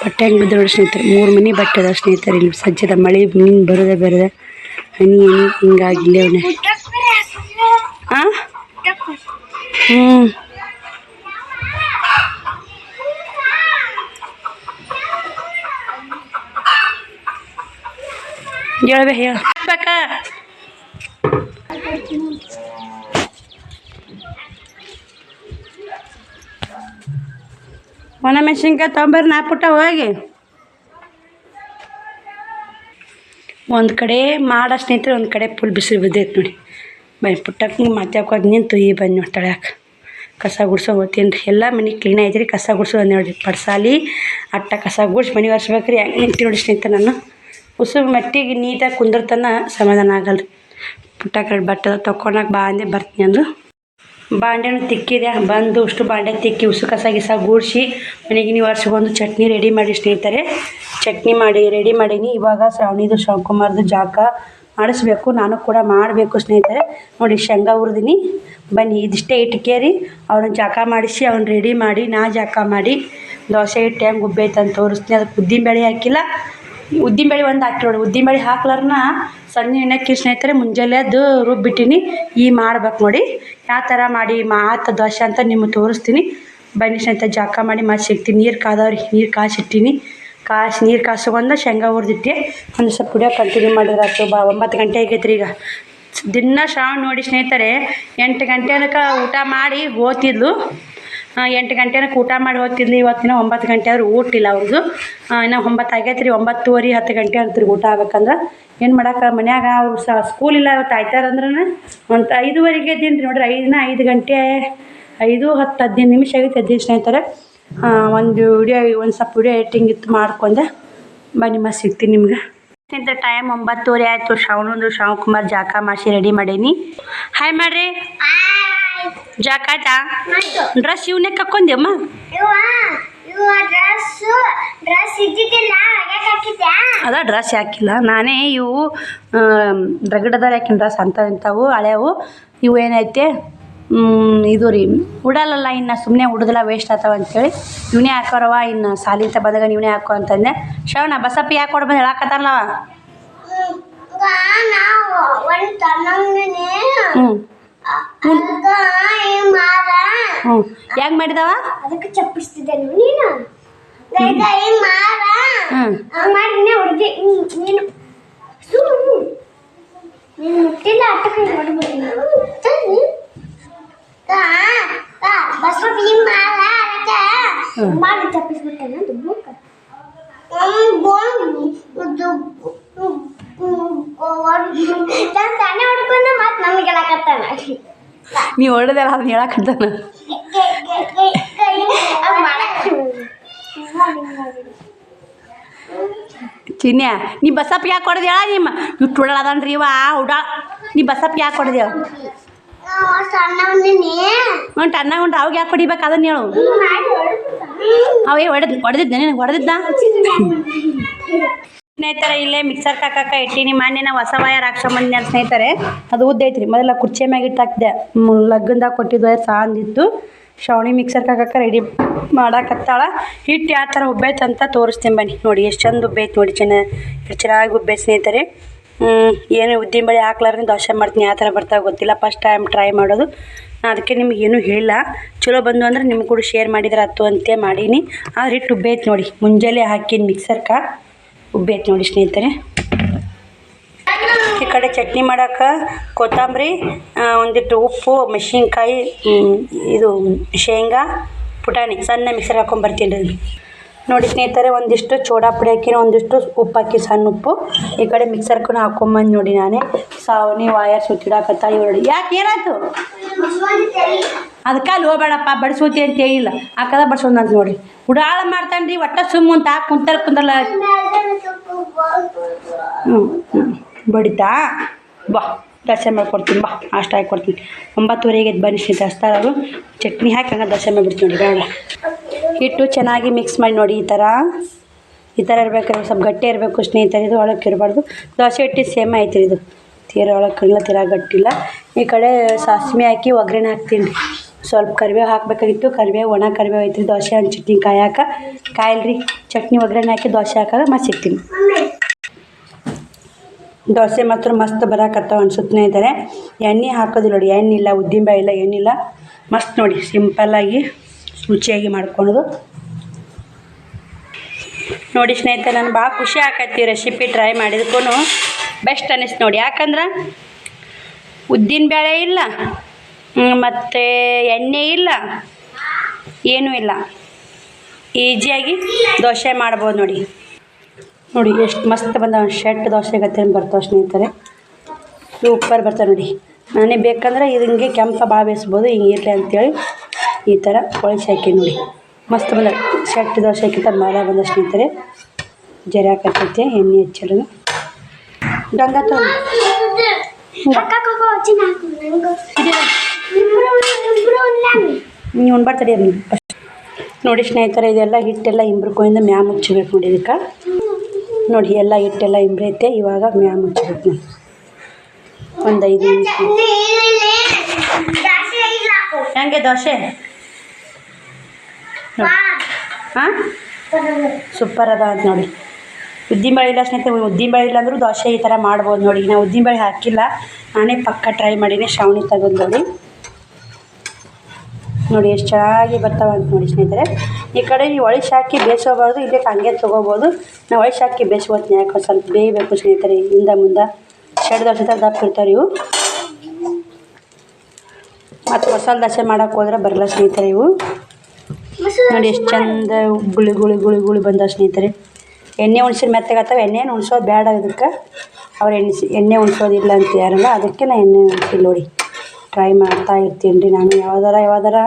ಬಟ್ಟೆ ಹೆಂಗೆ ಬಿದ್ದು ನೋಡಿ ಸ್ನೇಹಿತರೆ. 3 ಮನೆ ಬಟ್ಟೆ ಅದ ಸ್ನೇಹಿತರೆ. ಇಲ್ಲಿ ಸಜ್ಜದ ಮಳೆ ಮೀನು ಬರೋದೇ ಹನಿ ಹಿಂಗಾಗಿ ಇಲ್ಲೇ ಅವನೇ. ಹಾಂ ಹೇಳ್ಬೇಕಾ? ಒಣ ಮೆಣಸಿನ್ಕಾಯಿ ತೊಗೊಂಬರ್ರಿ 4 ಪುಟ್ಟ ಹೋಗಿ. ಒಂದು ಕಡೆ ಮಾಡ ಸ್ನೇಹಿತರೆ, ಒಂದು ಕಡೆ ಫುಲ್ ಬಿಸಿಲು ಬಿದ್ದೈತೆ ನೋಡಿ. ಬನ್ನಿ ಪುಟ್ಟಕ್ಕೆ ಮಾತಾಡ್ಕೋದು ನಿಂತು ಈ ಬನ್ನಿ ತಳ್ಯಾಕೆ ಕಸ ಗುಡ್ಸೋ ಹೋಗ್ತೀನಿ ರೀ. ಎಲ್ಲ ಮನೆ ಕ್ಲೀನ್ ಐತೆ ರೀ. ಕಸ ಗುಡ್ಸೋ ನೋಡಿ, ಪಡ್ಸಾಲಿ ಅಟ್ಟ ಕಸ ಗುಡ್ಸಿ ಮನೆ ಒರೆಸ್ಬೇಕು ರೀ. ಹೆಂಗೆ ನಿಂತು ನೋಡಿ ಸ್ನೇಹಿತರೆ. ನಾನು ಉಸುರು ಮಟ್ಟಿಗೆ ನೀಟಾಗಿ ಕುಂದಿರ್ತನ ಸಮಾಧಾನ ಆಗಲ್ಲ ರೀ. ಪುಟ್ಟಕ್ಕ ಬಟ್ಟೆ ತೊಗೊಳಕ್ಕೆ ಬಾ ಅಂದೆ ಬರ್ತೀನಿ ಅಂದರು. ಬಾಂಡೆನೂ ತಿಕ್ಕಿದೆ, ಬಂದು ಅಷ್ಟು ಬಾಂಡೆ ತಿಕ್ಕಿ ಉಸು ಕಸ ಗಿಸ ಗೂಡಿಸಿ ಮನೆಗೆ ಒರೆಸ್ಕೊಂಡು ಚಟ್ನಿ ರೆಡಿ ಮಾಡಿ ಸ್ನೇಹಿತರೆ. ಚಟ್ನಿ ಮಾಡಿ ರೆಡಿ ಮಾಡೀನಿ. ಇವಾಗ ಶ್ರಾವಣಿದು ಶಿವಕುಮಾರ್ದು ಜಾಕ ಮಾಡಿಸ್ಬೇಕು, ನಾನು ಕೂಡ ಮಾಡಬೇಕು ಸ್ನೇಹಿತರೆ. ನೋಡಿ ಶೇಂಗಾ ಹುರಿದೀನಿ. ಬನ್ನಿ ಇದಿಷ್ಟೇ ಇಟ್ಕೇರಿ ಅವ್ರನ್ನ ಜಾಕ ಮಾಡಿಸಿ ಅವ್ನು ರೆಡಿ ಮಾಡಿ ನಾ ಜಾಕ ಮಾಡಿ ದೋಸೆ ಹಿಟ್ಟು ಹೆಂಗೆ ಉಬ್ಬೈತೆ ಅಂತ ತೋರಿಸ್ತೀನಿ. ಅದಕ್ಕೆ ಉದ್ದಿನಬೇಳೆ ಹಾಕಿಲ್ಲ, ಉದ್ದಿನಬೇಳೆ ಒಂದು ಹಾಕಿ ನೋಡಿ. ಉದ್ದಿನಬೇಳೆ ಹಾಕ್ಲಾರನ್ನ ಸಣ್ಣ ಎಣ್ಣೆಕ್ಕಿ ಸ್ನೇಹಿತರೆ ಮುಂಜಾನೆ ಅದು ರುಬ್ಬಿಟ್ಟಿನಿ. ಮಾಡ್ಬೇಕು ನೋಡಿ ಯಾವ ಥರ ಮಾಡಿ ಮಾತು ದೋಸೆ ಅಂತ ನಿಮಗೆ ತೋರಿಸ್ತೀನಿ. ಬನ್ನಿ ಸ್ನೇಹಿತರೆ, ಜಾಕ ಮಾಡಿ ಮತ್ತೆ ಸಿಗ್ತೀನಿ. ನೀರು ಕಾದವ್ರಿ, ನೀರು ಕಾಸಿಟ್ಟಿನಿ. ನೀರು ಕಾಸ್ಕೊಂಡು ಶೇಂಗಾ ಹುರಿದಿಟ್ಟೆ. ಒಂದು ಸ್ವಲ್ಪ ವಿಡಿಯೋ ಕಂಟಿನ್ಯೂ ಮಾಡಿದ್ರೆ ಆಯ್ತು. 9 ಗಂಟೆ ಆಗೈತ್ರಿ ಈಗ. ದಿನ ಶ್ರಾವಣ ನೋಡಿ ಸ್ನೇಹಿತರೆ 8 ಗಂಟೆ ತನಕ ಊಟ ಮಾಡಿ ಹೋಗ್ತಿದ್ಲು. 8 ಗಂಟೆನಕ್ಕೆ ಊಟ ಮಾಡಿ ಹೋಗ್ತಿದ್ಲು. ಇವತ್ತಿನ 9 ಗಂಟೆ ಆದ್ರೆ ಊಟ ಇಲ್ಲ ಅವ್ರದ್ದು. ಇನ್ನು 9 ಆಗೈತೆ ರೀ. 9:30 10 ಗಂಟೆ ಆಗ್ತೀರಿ ಊಟ ಆಗ್ಬೇಕಂದ್ರೆ. ಏನು ಮಾಡೋಕೆ ಮನ್ಯಾಗ ಅವ್ರು ಸ್ಕೂಲ್ ಇಲ್ಲ ಇವತ್ತು ಆಯ್ತಾರಂದ್ರೆ ಒಂದು 5:30ಗೆ ಎದ್ದೀನಿ ರೀ. ನೋಡ್ರಿ 5 ಗಂಟೆ 5 10 15 ನಿಮಿಷ ಆಗೈತೆ ಎದ್ದೀನಿ ಸ್ನೇಹಿತರೆ. ಒಂದು ಸ್ವಲ್ಪ ವಿಡಿಯೋ ಎಡಿಟಿಂಗ್ ಇತ್ತು ಮಾಡ್ಕೊಂಡೆ. ಬನ್ನಿ ಮತ್ತೆ ಸಿಗ್ತೀನಿ ನಿಮ್ಗೆ. ಸ್ನೇಹಿತರೆ ಟೈಮ್ 9:30 ಆಯಿತು. ಶ್ರಾವಣಕುಮಾರ್ ಜಾಕ ಮಾಡಿಸಿ ರೆಡಿ ಮಾಡೀನಿ. ಹಾಯ್ ಮಾಡ್ರಿ. ಜಾಕ ಆಯ್ತಾ? ಡ್ರೆಸ್ ಇವನ್ನೇ ಕಕ್ಕೊಂಡ್ಯಮ್ಮ? ಅದ ಡ್ರೆಸ್ ಹಾಕಿಲ್ಲ ನಾನೇ. ಇವು ರಗಡದಾರ ಹಾಕಿನ ಡ್ರೆಸ್ ಇಂಥವು ಹಳೆವು. ಇವು ಏನೈತೆ ಇದು ರೀ ಉಡಲ್ಲ, ಇನ್ನು ಸುಮ್ಮನೆ ಉಡ್ದಲ್ಲ ವೇಸ್ಟ್ ಆಗ್ತಾವ ಅಂಥೇಳಿ ಇವನೇ ಹಾಕೋರವ. ಇನ್ನು ಸಾಲಿಂತ ಬಂದಾಗ ನೀವೇ ಹಾಕೋ ಅಂತಂದೆ. ಶ್ರವಣ ಬಸಪ್ಪಿ ಯಾಕೆ ಕೊಡ್ಬಂದು ಹೇಳಾಕತ್ತಾರಲ್ಲವ. ಹೆಂಗ್ ಮಾಡಿದವ ಅದಕ್ಕೆ ಚಪ್ಪಿಸ್ತಿದ್ದೆ ನೀನು ಮುಟ್ಟಿಲ್ಲ ಆಟಕ್ಕೆ ಬಸ್ ಮಾಡಿ ತಪ್ಪಿಸ್ಬಿಟ್ಟೆ ತಾನೇ ಹೊಡ್ಕೊಂಡ ಮತ್ತೆ ನಮಗೆ ಹೇಳಕತ್ತಾನ. ನೀವು ಹೊಡೆದಲ್ಲ ಅದನ್ನ ಹೇಳಕತ್ತಾನ. ಚಿನ್ಯ ನೀ ಬಸಪ್ಪ ಯಾಕೆ ಕೊಡದೇಳ? ನಿಮ್ಮ ಇಟ್ಟು ಉಡಾಳದನ್ರಿ ಇವ ಉಡಾ. ನೀ ಬಸಪ್ಪ ಯಾಕೆ ಕೊಡದೇವ? ಟನ್ನ ಉಂಟು ಅವಾಗ ಯಾಕೆ ಹೊಡಿಬೇಕು ಅದನ್ನ ಹೇಳು. ಅವೇ ಹೊಡೆದಿದ್ದ ನಿನಗೆ ಹೊಡೆದಿದ್ದ. ಸ್ನೇಹಿತರೆ ಇಲ್ಲೇ ಮಿಕ್ಸರ್ ಕಾಕಕ್ಕ ಇಟ್ಟೀನಿ. ಮೊನ್ನೆ ನಾವು ಹೊಸ ವಯರ್ ಹಾಕ್ಸಂಬಂದಿ ಅಂತ ಸ್ನೇಹಿತರೆ. ಅದು ಉದ್ದೈತ್ರಿ. ಮೊದಲ ಕುರ್ಚಿ ಮ್ಯಾಗ ಇಟ್ಟು ಹಾಕ್ದೆ. ಲಗ್ಗಂದಾಗ ಕೊಟ್ಟಿದ್ದು ಸಾಂದಿತ್ತು. ಶ್ರಾವಣಿ ಮಿಕ್ಸರ್ ಕಾಕಕ್ಕ ರೆಡಿ ಮಾಡಾಕತ್ತಾಳ. ಹಿಟ್ಟು ಯಾವ ಥರ ಉಬ್ಬೈತೆ ಅಂತ ತೋರಿಸ್ತೀನಿ ಬನ್ನಿ. ನೋಡಿ ಎಷ್ಟು ಚಂದ ಉಬ್ಬೈತೆ ನೋಡಿ. ಚೆನ್ನಾಗಿ ಉಬ್ಬೈತೆ ಸ್ನೇಹಿತರೆ. ಏನು ಉದ್ದಿನಬೇಳೆ ಹಾಕ್ಲಾರ್ದೆ ದೋಸೆ ಮಾಡ್ತೀನಿ. ಯಾವ ಥರ ಬರ್ತಾವೆ ಗೊತ್ತಿಲ್ಲ. ಫಸ್ಟ್ ಟೈಮ್ ಟ್ರೈ ಮಾಡೋದು. ನಾನು ಅದಕ್ಕೆ ನಿಮ್ಗೆ ಏನೂ ಹೇಳಿಲ್ಲ. ಚಲೋ ಬಂದು ಅಂದ್ರೆ ನಿಮ್ಗೆ ಕೂಡ ಶೇರ್ ಮಾಡಿದ್ರೆ ಆಯ್ತು ಅಂತ ಮಾಡೀನಿ. ಆದ್ರೆ ಹಿಟ್ಟು ಉಬ್ಬೈತೆ ನೋಡಿ. ಮುಂಜಾನೆ ಹಾಕಿನ ಮಿಕ್ಸರ್ಕ ಉಬ್ಬೈತೆ ನೋಡಿ ಸ್ನೇಹಿತರೆ. ಈ ಕಡೆ ಚಟ್ನಿ ಮಾಡೋಕೆ ಕೊತ್ತಂಬರಿ, ಒಂದಿಟ್ಟು ಉಪ್ಪು, ಮೆಣಸಿನ್ಕಾಯಿ, ಇದು ಶೇಂಗಾ, ಪುಟಾಣಿ ಸಣ್ಣ ಮಿಕ್ಸರ್ ಹಾಕ್ಕೊಂಬರ್ತೀನಿ ರೀ. ನೋಡಿ ಸ್ನೇಹಿತರೆ ಒಂದಿಷ್ಟು ಚೋಡಾ ಪುಡಿ ಹಾಕಿನ, ಒಂದಿಷ್ಟು ಉಪ್ಪು ಹಾಕಿ ಸಣ್ಣ ಉಪ್ಪು. ಈ ಕಡೆ ಮಿಕ್ಸರ್ಗೂ ಹಾಕ್ಕೊಂಬಂದು ನೋಡಿ ನಾನೇ. ಸಾವನಿ ವಾಯರ್ ಸುತ್ತಿಡಾಕತ್ತ ನೋಡಿ. ಯಾಕೆ ಏನಾಯ್ತು? ಅದಕ್ಕೆ ಅಲ್ಲಿ ಹೋಗ್ಬೇಡಪ್ಪ ಬಡಿಸೂತಿ ಅಂತ ಹೇಳಿಲ್ಲ. ಹಾಕದ ಬಡ್ಸೋದು ಅಂತ ನೋಡಿರಿ. ಉಡಾಳ ಮಾಡ್ತಾನೆ ರೀ ಒಟ್ಟ ಸುಮ್ಮ ಅಂತ ಕುಂತಲ್ಲ. ಬಡಿತಾ ಬಾ ದೋಸೆ ಮಾಡ್ಕೊಡ್ತೀನಿ. ಬಾ ಅಷ್ಟು ಹಾಕಿ ಕೊಡ್ತೀನಿ. 9:30 ಬನ್ನಿ ಸ್ನೇಹಿತರೆ. ಹಚ್ತಾರವರು ಚಟ್ನಿ ಹಾಕಿ ಹಂಗೆ ದೋಸೆ ಮಾಡಿಬಿಡ್ತೀನಿ ನೋಡಿ. ಬೇಡ ಹಿಟ್ಟು ಚೆನ್ನಾಗಿ ಮಿಕ್ಸ್ ಮಾಡಿ ನೋಡಿ. ಈ ಥರ ಇರಬೇಕು. ಸ್ವಲ್ಪ ಗಟ್ಟಿ ಇರಬೇಕು ಸ್ನೇಹಿತರೆ. ಇದು ಒಳಕ್ಕೆ ಇರಬಾರ್ದು. ದೋಸೆ ಹಿಟ್ಟು ಸೇಮ್ ಐತ್ರಿ. ಇದು ತೀರ ಒಳಕ್ಕಿಲ್ಲ, ತೀರ ಗಟ್ಟಿಲ್ಲ. ಈ ಕಡೆ ಸಾಸಿವೆ ಹಾಕಿ ಒಗ್ಗರಣೆ ಹಾಕ್ತೀನಿ. ಸ್ವಲ್ಪ ಕರಿಬೇವು ಹಾಕಬೇಕಾಗಿತ್ತು. ಕರಿಬೇವು ಒಣ ಕರಿಬೇವು ಐತ್ರಿ. ದೋಸೆ ಹಂಗೆ ಚಟ್ನಿ ಕಾಯಿಲ್ರಿ. ಚಟ್ನಿ ಒಗ್ಗರಣೆ ಹಾಕಿ ದೋಸೆ ಹಾಕಾಗ ಮತ್ತೆ ಸಿಗ್ತೀನಿ. ದೋಸೆ ಮಾತ್ರ ಮಸ್ತ್ ಬರಾಕತ್ತಾವ ಅನ್ಸುತ್ತೆ ಸ್ನೇಹಿತರೆ. ಎಣ್ಣೆ ಹಾಕೋದಿಲ್ಲ ನೋಡಿ. ಎಣ್ಣಿಲ್ಲ, ಉದ್ದಿನಬೇಳೆ ಇಲ್ಲ, ಏನಿಲ್ಲ. ಮಸ್ತ್ ನೋಡಿ ಸಿಂಪಲ್ಲಾಗಿ ರುಚಿಯಾಗಿ ಮಾಡ್ಕೊಳೋದು ನೋಡಿ ಸ್ನೇಹಿತರೆ. ನಾನು ಭಾಳ ಖುಷಿ ಆಕೈತಿ ರೆಸಿಪಿ ಟ್ರೈ ಮಾಡಿದಕ್ಕೂ ಬೆಸ್ಟ್ ಅನ್ನಿಸ್ತು ನೋಡಿ. ಯಾಕಂದ್ರೆ ಉದ್ದಿನಬೇಳೆ ಇಲ್ಲ, ಮತ್ತು ಎಣ್ಣೆ ಇಲ್ಲ, ಏನೂ ಇಲ್ಲ. ಈಸಿಯಾಗಿ ದೋಸೆ ಮಾಡ್ಬೋದು ನೋಡಿ. ನೋಡಿ ಎಷ್ಟು ಮಸ್ತ್ ಬಂದಾವ. ಶೆಟ್ ದೋಸೆ ಗತ್ತೆ ಬರ್ತಾವೆ ಸ್ನೇಹಿತರೆ. ಸೂಪರ್ ಬರ್ತಾವೆ ನೋಡಿ. ನಾನೇ ಬೇಕಂದ್ರೆ ಹಿಂಗೆ ಕೆಂಪ ಭಾಳ ಬೇಯಿಸ್ಬೋದು. ಹಿಂಗೆ ಇರಲಿ ಅಂತೇಳಿ ಈ ಥರ ಕೊಳಿಸಿ ಹಾಕಿ ನೋಡಿ. ಮಸ್ತ್ ಬಂದ ಶೆಟ್ ದೋಸೆ ಹಾಕಿಂತ ಭಾಳ ಬಂದ ಸ್ನೇಹಿತರೆ. ಜರಿ ಹಾಕತ್ತೈತೆ ಎಣ್ಣೆ ಹಚ್ಚಲು ಗಂಗಾ ನೀವು ಉಣ್ಬಾರ್ತಾರೆ ನೋಡಿ ಸ್ನೇಹಿತರೆ. ಇದೆಲ್ಲ ಹಿಟ್ಟೆಲ್ಲ ಇಂಬ್ರಕೋಯಿಂದ ಮ್ಯಾ ಮುಚ್ಚಬೇಕು ನೋಡಿ. ಇದಕ್ಕೆ ನೋಡಿ ಎಲ್ಲ ಹಿಟ್ಟೆಲ್ಲ ಇಂಬ್ರೈತೆ. ಇವಾಗ ಮ್ಯಾ ಮುಚ್ಚಬೇಕು ನೋಡಿ. ಒಂದು 5 ನಿಮಿಷ. ಹೆಂಗೆ ದೋಸೆ? ಹಾಂ ಸೂಪರ್ ಅದ ಅಂತ ನೋಡಿ. ಉದ್ದಿನಬೇಳೆ ಇಲ್ಲ ಸ್ನೇಹಿತರೆ. ಉದ್ದಿನಬೇಳೆ ಇಲ್ಲ ಅಂದರೂ ದೋಸೆ ಈ ಥರ ಮಾಡ್ಬೋದು ನೋಡಿ. ನಾವು ಉದ್ದಿನಬೇಳೆ ಹಾಕಿಲ್ಲ. ನಾನೇ ಪಕ್ಕ ಟ್ರೈ ಮಾಡೀನಿ. ಶ್ರಾವಣಿ ತೆಗೆದು ನೋಡಿ ಎಷ್ಟು ಚೆನ್ನಾಗಿ ಬರ್ತಾವೆ ಅಂತ ನೋಡಿ ಸ್ನೇಹಿತರೆ. ಈ ಕಡೆ ನೀವು ಒಳಿಸಿ ಹಾಕಿ ಬೇಯಿಸೋಬಾರ್ದು. ಇದಕ್ಕೆ ಹಂಗೆ ತೊಗೋಬೋದು. ನಾವು ಒಳಿಸಿ ಹಾಕಿ ಬೇಯಿಸ್ಬೋತೀನಿ. ಯಾಕೆ ಸ್ವಲ್ಪ ಬೇಯಬೇಕು ಸ್ನೇಹಿತರೆ. ಹಿಂದೆ ಮುಂದೆ ಶೆಡ್ ದೋಸೆ ಥರ ದಪ್ಪ ಇರ್ತಾರೆ ಇವು. ಮತ್ತು ಮಸಾಲೆ ದೋಸೆ ಮಾಡೋಕೆ ಹೋದ್ರೆ ಬರಲ್ಲ ಸ್ನೇಹಿತರೆ ಇವು. ನೋಡಿ ಎಷ್ಟು ಚಂದ ಗುಳಿ ಬಂದ ಸ್ನೇಹಿತರೆ. ಎಣ್ಣೆ ಉಣ್ಸಿದ ಮೆತ್ತಗಾಗ್ತವೆ. ಎಣ್ಣೆನ ಉಣ್ಸೋದು ಬೇಡ ಇದಕ್ಕೆ. ಅವ್ರು ಎಣ್ಣೆ ಉಣ್ಸೋದಿಲ್ಲ ಅಂತ ಯಾರಲ್ಲ. ಅದಕ್ಕೆ ನಾನು ಎಣ್ಣೆ ಉಣ್ಸಿಲ್ಲ ನೋಡಿ. ಟ್ರೈ ಮಾಡ್ತಾ ಇರ್ತೀನಿ ರೀ ನಾನು. ಯಾವ್ದಾರ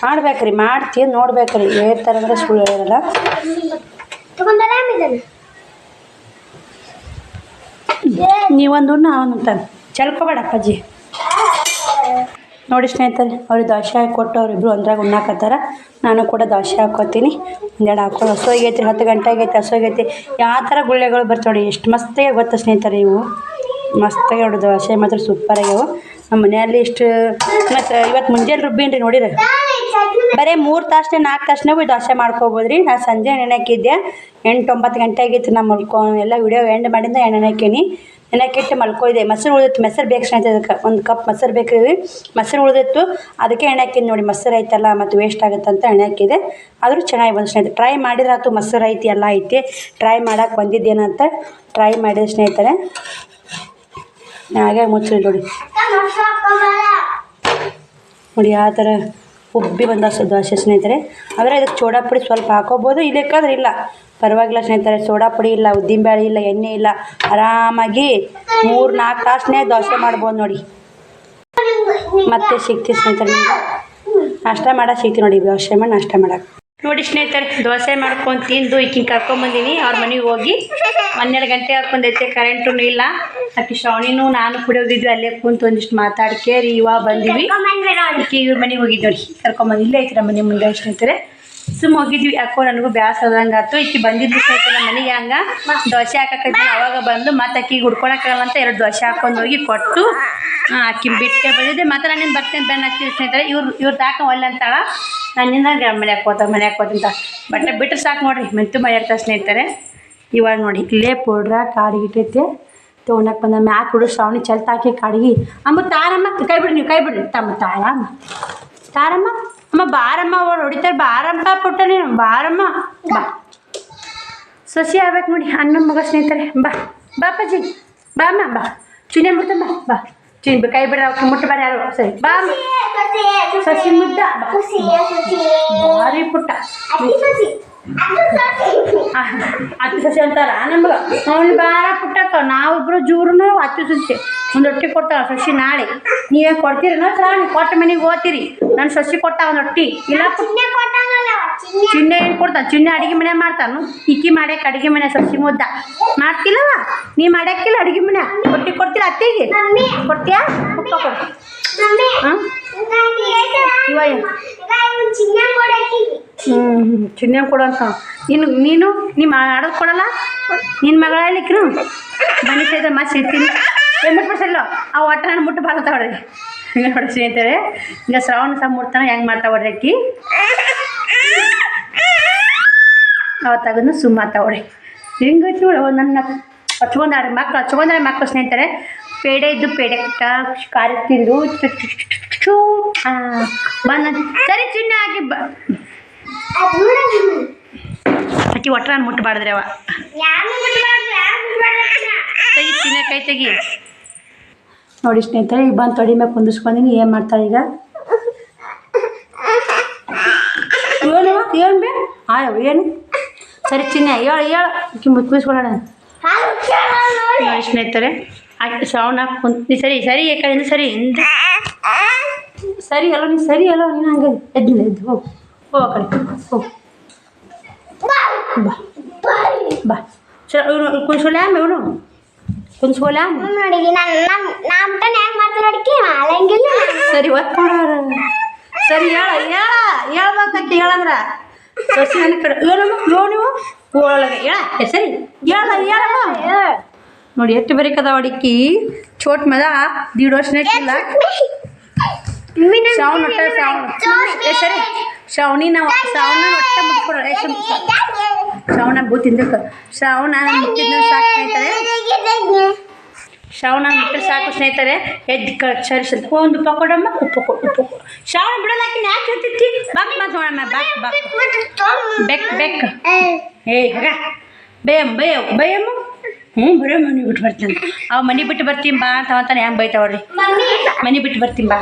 ಮಾಡ್ಬೇಕ್ರಿ. ಮಾಡ್ತೀನಿ ನೋಡ್ಬೇಕ್ರಿ. ಹೇಳ್ತಾರೆ ಅಂದ್ರೆ ಸುಳ್ಳು ಹೇಳಿರಲ್ಲ. ನೀವೊಂದು ನಾವೊಂದು ಚಲ್ಕೋಬೇಡ ಅಪ್ಪಾಜಿ. ನೋಡಿ ಸ್ನೇಹಿತರೆ, ಅವ್ರಿಗೆ ದೋಸೆ ಹಾಕಿ ಅವರಿಬ್ರು ಒಂದ್ರಾಗ ಉಣ್ಣಾಕತ್ತಾರ. ನಾನು ಕೂಡ ದೋಸೆ ಹಾಕ್ಕೋತೀನಿ. ಒಂದೆರಡು ಹಾಕೊಂಡು ಹಸುವಾಗೈತಿ, 10 ಗಂಟೆ ಆಗೈತಿ, ಹಸುವಾಗೈತಿ. ಯಾವ ಥರ ಗುಳ್ಳೆಗಳು ಬರ್ತಾವೆ ನೋಡಿ, ಎಷ್ಟು ಮಸ್ತಾಗಿ ಗೊತ್ತಾ ಸ್ನೇಹಿತರೆ. ಇವು ಮಸ್ತಾಗಿ ನೋಡಿ, ದೋಸೆ ಮಾತ್ರ ಸೂಪರ್ ಆಗ್ಯಾವ. ನಮ್ಮ ಮನೆಯಲ್ಲಿ ಇಷ್ಟು ಮತ್ತು ಇವತ್ತು ಮುಂಜಾನೆ ರುಬ್ಬಿನ್ರಿ ನೋಡಿರಿ. ಬರೀ 3 ತಾಸು 4 ತಾಸು ದೋಸೆ ಮಾಡ್ಕೋಬೋದು ರೀ. ನಾನು ಸಂಜೆ ನೆನಕಿದ್ದೆ, 8-9 ಗಂಟೆ ಆಗೈತಿ. ನಾನು ಎಲ್ಲ ವಿಡಿಯೋ ಎಂಡ್ ಮಾಡಿಂದ ನೆನಕೀನಿ. ನೆನಕಿಟ್ಟು ಮಲ್ಕೋಯ್ದೆ. ಮೊಸರು ಉಳಿದಿತ್ತು, ಮೊಸರು ಬೇಕು ಸ್ನೇಹಿತರೆ. ಅದಕ್ಕೆ 1 ಕಪ್ ಮೊಸರು ಬೇಕು ರೀ. ಮೊಸರು ಉಳಿದಿತ್ತು, ಅದಕ್ಕೆ ಎಣ್ಣೆ ಹಾಕಿದ್ದು ನೋಡಿ. ಮೊಸರು ಐತಲ್ಲ ಮತ್ತು ವೇಸ್ಟ್ ಆಗುತ್ತೆ ಅಂತ ಎಣ್ಣೆ ಹಾಕಿದೆ. ಆದರೂ ಚೆನ್ನಾಗಿ ಬಂದು ಸ್ನೇಹಿತರೆ. ಟ್ರೈ ಮಾಡಿದ್ರೆ ಆಯ್ತು, ಮೊಸರು ಐತಿ ಎಲ್ಲ ಐತಿ. ಟ್ರೈ ಮಾಡೋಕೆ ಬಂದಿದ್ದೇನಂತ ಟ್ರೈ ಮಾಡಿದೆ ಸ್ನೇಹಿತರೆ. ಹಾಗೆ ಮುಚ್ಚಲಿ ನೋಡಿ ನೋಡಿ ಯಾವ ಥರ ಉಬ್ಬಿ ಬಂದ ದೋಸೆ ಸ್ನೇಹಿತರೆ. ಆದರೆ ಇದಕ್ಕೆ ಸೋಡಾ ಪುಡಿ ಸ್ವಲ್ಪ ಹಾಕೋಬೋದು, ಇಲ್ಲಕ್ಕಾದ್ರೆ ಇಲ್ಲ, ಪರವಾಗಿಲ್ಲ ಸ್ನೇಹಿತರೆ. ಸೋಡಾ ಪುಡಿ ಇಲ್ಲ, ಉದ್ದಿನಬೇಳೆ ಇಲ್ಲ, ಎಣ್ಣೆ ಇಲ್ಲ, ಆರಾಮಾಗಿ 3-4 ತಾಸನ್ನೇ ದೋಸೆ ಮಾಡ್ಬೋದು ನೋಡಿ. ಮತ್ತೆ ಸಿಗ್ತೀವಿ ಸ್ನೇಹಿತರೆ, ನಾಷ್ಟ ಮಾಡೋಕೆ ಸಿಗ್ತೀವಿ ನೋಡಿ. ದೋಸೆ ಮಾಡಿ ನಾಷ್ಟ ಮಾಡೋಕೆ ನೋಡಿ ಸ್ನೇಹಿತರೆ. ದೋಸೆ ಮಾಡ್ಕೊಂಡು ತಿಂದು ಈಕಿನ ಕರ್ಕೊಂಬಂದೀನಿ ಅವ್ರ ಮನೆಗೆ ಹೋಗಿ. 12 ಗಂಟೆ ಹಾಕೊಂಡೈತೆ, ಕರೆಂಟೂ ಇಲ್ಲ. ಅಕ್ಕಿ ಶ್ರಾವಣಿನೂ ನಾನು ಕೂಡ ಹೋಗಿದ್ವಿ. ಅಲ್ಲೇ ಕುಂತು ಒಂದಿಷ್ಟು ಮಾತಾಡ್ಕೇರಿ ಇವಾಗ ಬಂದಿವಿ. ಅಕ್ಕಿ ಇವ್ರ ಮನೆಗೆ ಹೋಗಿದ್ದು ನೋಡಿ, ಕರ್ಕೊಂಬಂದು ಇಲ್ಲೇ ಐತಿ ನಮ್ಮ ಮನೆ ಮುಂದೆ ಸ್ನೇಹಿತರೆ. ಸುಮ್ಮ ಹೋಗಿದ್ವಿ. ಯಾಕೋ ನನಗೂ ಬ್ಯಾಸದಂಗೆ ಆಯ್ತು. ಈಕಿ ಬಂದಿದ್ದು ಸ್ನೇಹಿತರೆ ನಮ್ಮ ಮನೆಗೆ. ಹಂಗೆ ದೋಸೆ ಹಾಕಕ್ಕೆ ಅವಾಗ ಬಂದು ಮತ್ತು ಅಕ್ಕಿಗೆ ಹುಡ್ಕೊಳಕ್ಕಾಗಲ್ಲ ಅಂತ 2 ದೋಸೆ ಹಾಕೊಂಡು ಹೋಗಿ ಕೊಟ್ಟು ಅಕ್ಕಿ ಬಿಟ್ಟೆ ಬಂದಿದ್ದೆ. ಮತ್ತು ನಾನೇನು ಬರ್ತೇನೆ ಬೆನ್ನು ಹಾಕ್ತೀನಿ ಸ್ನೇಹಿತರೆ. ಇವ್ರು ತಾಕ ಒಲ್ಲೆ ಅಂತಾಳ, ನನ್ನಿಂದ ಮನೆ ಹಾಕೋತಂತ ಬಟ್ಟೆ ಬಿಟ್ಟರೆ ಸಾಕು ನೋಡಿರಿ. ಮೆಂತು ಮಳೆ ಇರ್ತಾರೆ ಸ್ನೇಹಿತರೆ. ಇವಾಗ ನೋಡಿ ಇಲ್ಲೇ ಪೌಡ್ರ ಕಾಡಿಗಿಟ್ಟೈತೆ ತೊಗೊಳಕ್ಕೆ ಬಂದ. ಮ್ಯಾಕ್ ಹುಡು ಶ್ರಾವಣಿ ಚಲ್ತ ಹಾಕಿ ಕಾಡಿಗೆ. ಅಮ್ಮ ತಾರಮ್ಮ ಕೈ ಬಿಡ್ರಿ ತಮ್ಮ ತಾರಮ್ಮ ಅಮ್ಮ ಬಾರಮ್ಮ. ಅವ್ರು ಹೊಡಿತಾರೆ, ಬಾರಮ್ಮ ಪುಟ್ಟ ನೀನು, ಬಾರಮ್ಮ ಬಾ. ಸಸಿ ಆಗ್ಬೇಕು ನೋಡಿ ಅಣ್ಣ ಮಗ ಸ್ನೇಹಿತರೆ. ಬಾಪಾಜಿ ಬಾ ಅಮ್ಮ, ಬಾ ಚುನೆ ಮುಟ್ಟ, ಬಾ ಚಿನ್ ಕೈ ಬಿಡ್ರ ಮುಟ್ಟ ಬಾರಿ ಯಾರು. ಸರಿ ಬಾ ಸಸಿ ಮುದ್ದ ಭಾರಿ ಪುಟ್ಟ. ಅತ್ತಿ ಸಸಿ ಅಂತಾರ ನಮ್ಗೆ. ಅವ್ನು ಬಾರ ಪುಟ್ಟಕ್ಕ. ನಾವಿಬ್ರು ಜೂರ್ನು ಅತ್ತಿ ಸಸಿ ಒಂದು ರೊಟ್ಟಿ ಕೊಡ್ತಾವ ಸಸಿ. ನಾಳೆ ನೀವೇನು ಕೊಡ್ತೀರಿ ಶ್ರಾವಣಿ? ಕೊಟ್ಟ ಮನೆಗೆ ಹೋಗ್ತೀರಿ. ನಾನು ಸಸಿ ಕೊಟ್ಟ ಒಂದು ರೊಟ್ಟಿ ಇಲ್ಲ. ಚಿನ್ನೆ ಏನು ಕೊಡ್ತಾನೆ? ಚಿನ್ನೆ ಅಡುಗೆ ಮನೆ ಮಾಡ್ತಾನು. ಇಕ್ಕಿ ಮಾಡ್ಯಾಕ ಅಡುಗೆ ಮನೆ ಸಸಿ ಮುದ್ದ ಮಾಡ್ತಿಲ್ಲವ ನೀ ಮಾಡ್ಯಾಕಿಲ್ಲ ಅಡುಗೆ ಮನೆ. ರೊಟ್ಟಿ ಕೊಡ್ತೀರ ಅತ್ತಿಗೆ? ಕೊಡ್ತೀಯಾ? ಉಪ್ಪ ಕೊಡು. ಹಾಂ ಇವಾಗ ಚಿನ್ನ ಕೊಡು ಅಂತ ನೀನು ಮಾಡೋದು ಕೊಡಲ್ಲ. ನಿನ್ನ ಮಗಳ ಹೇಳಿಕ್ರು ಬನ್ನಿ ಸ್ನೇಹಿತರೆ. ಮತ್ತೆ ಸಿಗ್ತೀನಿ. ಮುಟ್ಬಿಡ್ಸಲ್ಲ ಆ ಒಟ್ಟ ನಾನು ಮುಟ್ಟು ಬಾರತಾವ್ರಿ. ಹಿಂಗೆ ನೋಡಿ ಸ್ನೇಹಿತರೆ. ಈಗ ಶ್ರಾವಣ ಸಹ ಮುಟ್ತಾನೆ ಹೆಂಗೆ ಮಾಡ್ತಾವ್ರಿ ಅಕ್ಕಿ. ಅವತ್ತಾಗನ್ನು ಸುಮ್ಮಾತಾವ್ರಿ. ಹಿಂಗೆ ನೋಡಿ ನನ್ನ ಹಚ್ಕೊಂಡಾರೆ ಮಕ್ಕಳು ಸ್ನೇಹಿತರೆ. ಪೇಡೆ ಇದ್ದು ಪೇಡೆ ಖಾರ ತಿಂದು ಬಂದ. ಸರಿ ಚಿನ್ನ ಹಾಕಿ ಅಕ್ಕಿ ಒಟ್ಟ ನಾನು ಮುಟ್ಟಬಾರ್ದ್ರಿ. ಅವ ತೆಗಿ ಚಿನ್ನ ಕೈ ತೆಗಿ ನೋಡಿ ಸ್ನೇಹಿತರೆ. ಈಗ ಬಂದು ತೊಡಿ ಮ್ಯಾಗ ಕುಂದಿಸ್ಕೊಂಡಿನಿ. ಏನು ಮಾಡ್ತಾರೆ ಈಗ? ಏನು ಬೇ ಏನು? ಸರಿ ಚಿನ್ನ ಹೇಳು ಮುಚ್ಕೊಳ್ಳೋಣ ನೋಡಿ ಸ್ನೇಹಿತರೆ. ಆಕೆ ಶ್ರಾವಣ ಕುಂತ ಸರಿ ಯಾಕಂದ್ರೆ ಸರಿ ಅಲ್ಲ ನೀನು ಸರಿ ಅಲ್ಲ ನೀನು ಹಂಗೆ ಎದ್ದು ಹೋಗು ಆ ಕಡೆ ಹೋಗು. ಬಾ ಕುಂಸ್ಕೊಲ್ಯಾಮ ಇವನು ಕುಂಸ್ಕೊಲ್ಯಾಮ. ಸರಿ ಒತ್ಕೊಡೋರ. ಸರಿ ಹೇಳ್ಬೇಕಂತ ಹೇಳಂದ್ರ ಸಸಿ ನನ್ನ ಕಡೆ ನೀವು ಒಳಗೆ ಸರಿ ಹೇಳಮ್ಮ ನೋಡಿ ಎಷ್ಟು ಬರೀಕದ ಅಡಿಕ್ಕಿ. ಚೋಟ್ ಮದ 1.5 ವರ್ಷನೇ ಇಲ್ಲ. ಶ್ರಾವಣ ಸರಿ ಶ್ರಾವಣಿನ ಹೊಟ್ಟೆ ಮುಟ್ಕೊಡೋ. ಶ್ರಾವಣ ಬೂತಿಂದಕ್ಕೆ ಶ್ರಾವಣ ಮುಟ್ಟಿದ ಸಾಕು ಸ್ನೇಹಿತರೆ. ಶ್ರಾವಣ ಮುಟ್ಟಿದ ಸಾಕು ಸ್ನೇಹಿತರೆ. ಎದ್ದು ಸರಿಸಂತ ಒಂದು ಉಪ್ಪ ಕೊಡಮ್ಮ. ಉಪ್ಪು ಕೊಡು. ಶ್ರಾವಣ ಬಿಡೋಲ್ಲ ಹಾಕಿ ಯಾಕೆ ಹೇಳ್ತಿರ್ತಿ? ಬಾಕ್ ಮಾತು ನೋಡಮ್ಮ. ಬೆಕ್ ಹಾಗ ಬೇಯಮ್ಮ. ಬರೋ ಮನೆ ಬಿಟ್ಟು ಬರ್ತೀನಿ. ಅವ ಮನೆ ಬಿಟ್ಟು ಬರ್ತೀನಿ ಬಾ ಅಂತಾನೆ ಹೆಂಗೆ ಬೈತಾವ್ರಿ. ಮನೆ ಬಿಟ್ಟು ಬರ್ತೀನಿ ಬಾ.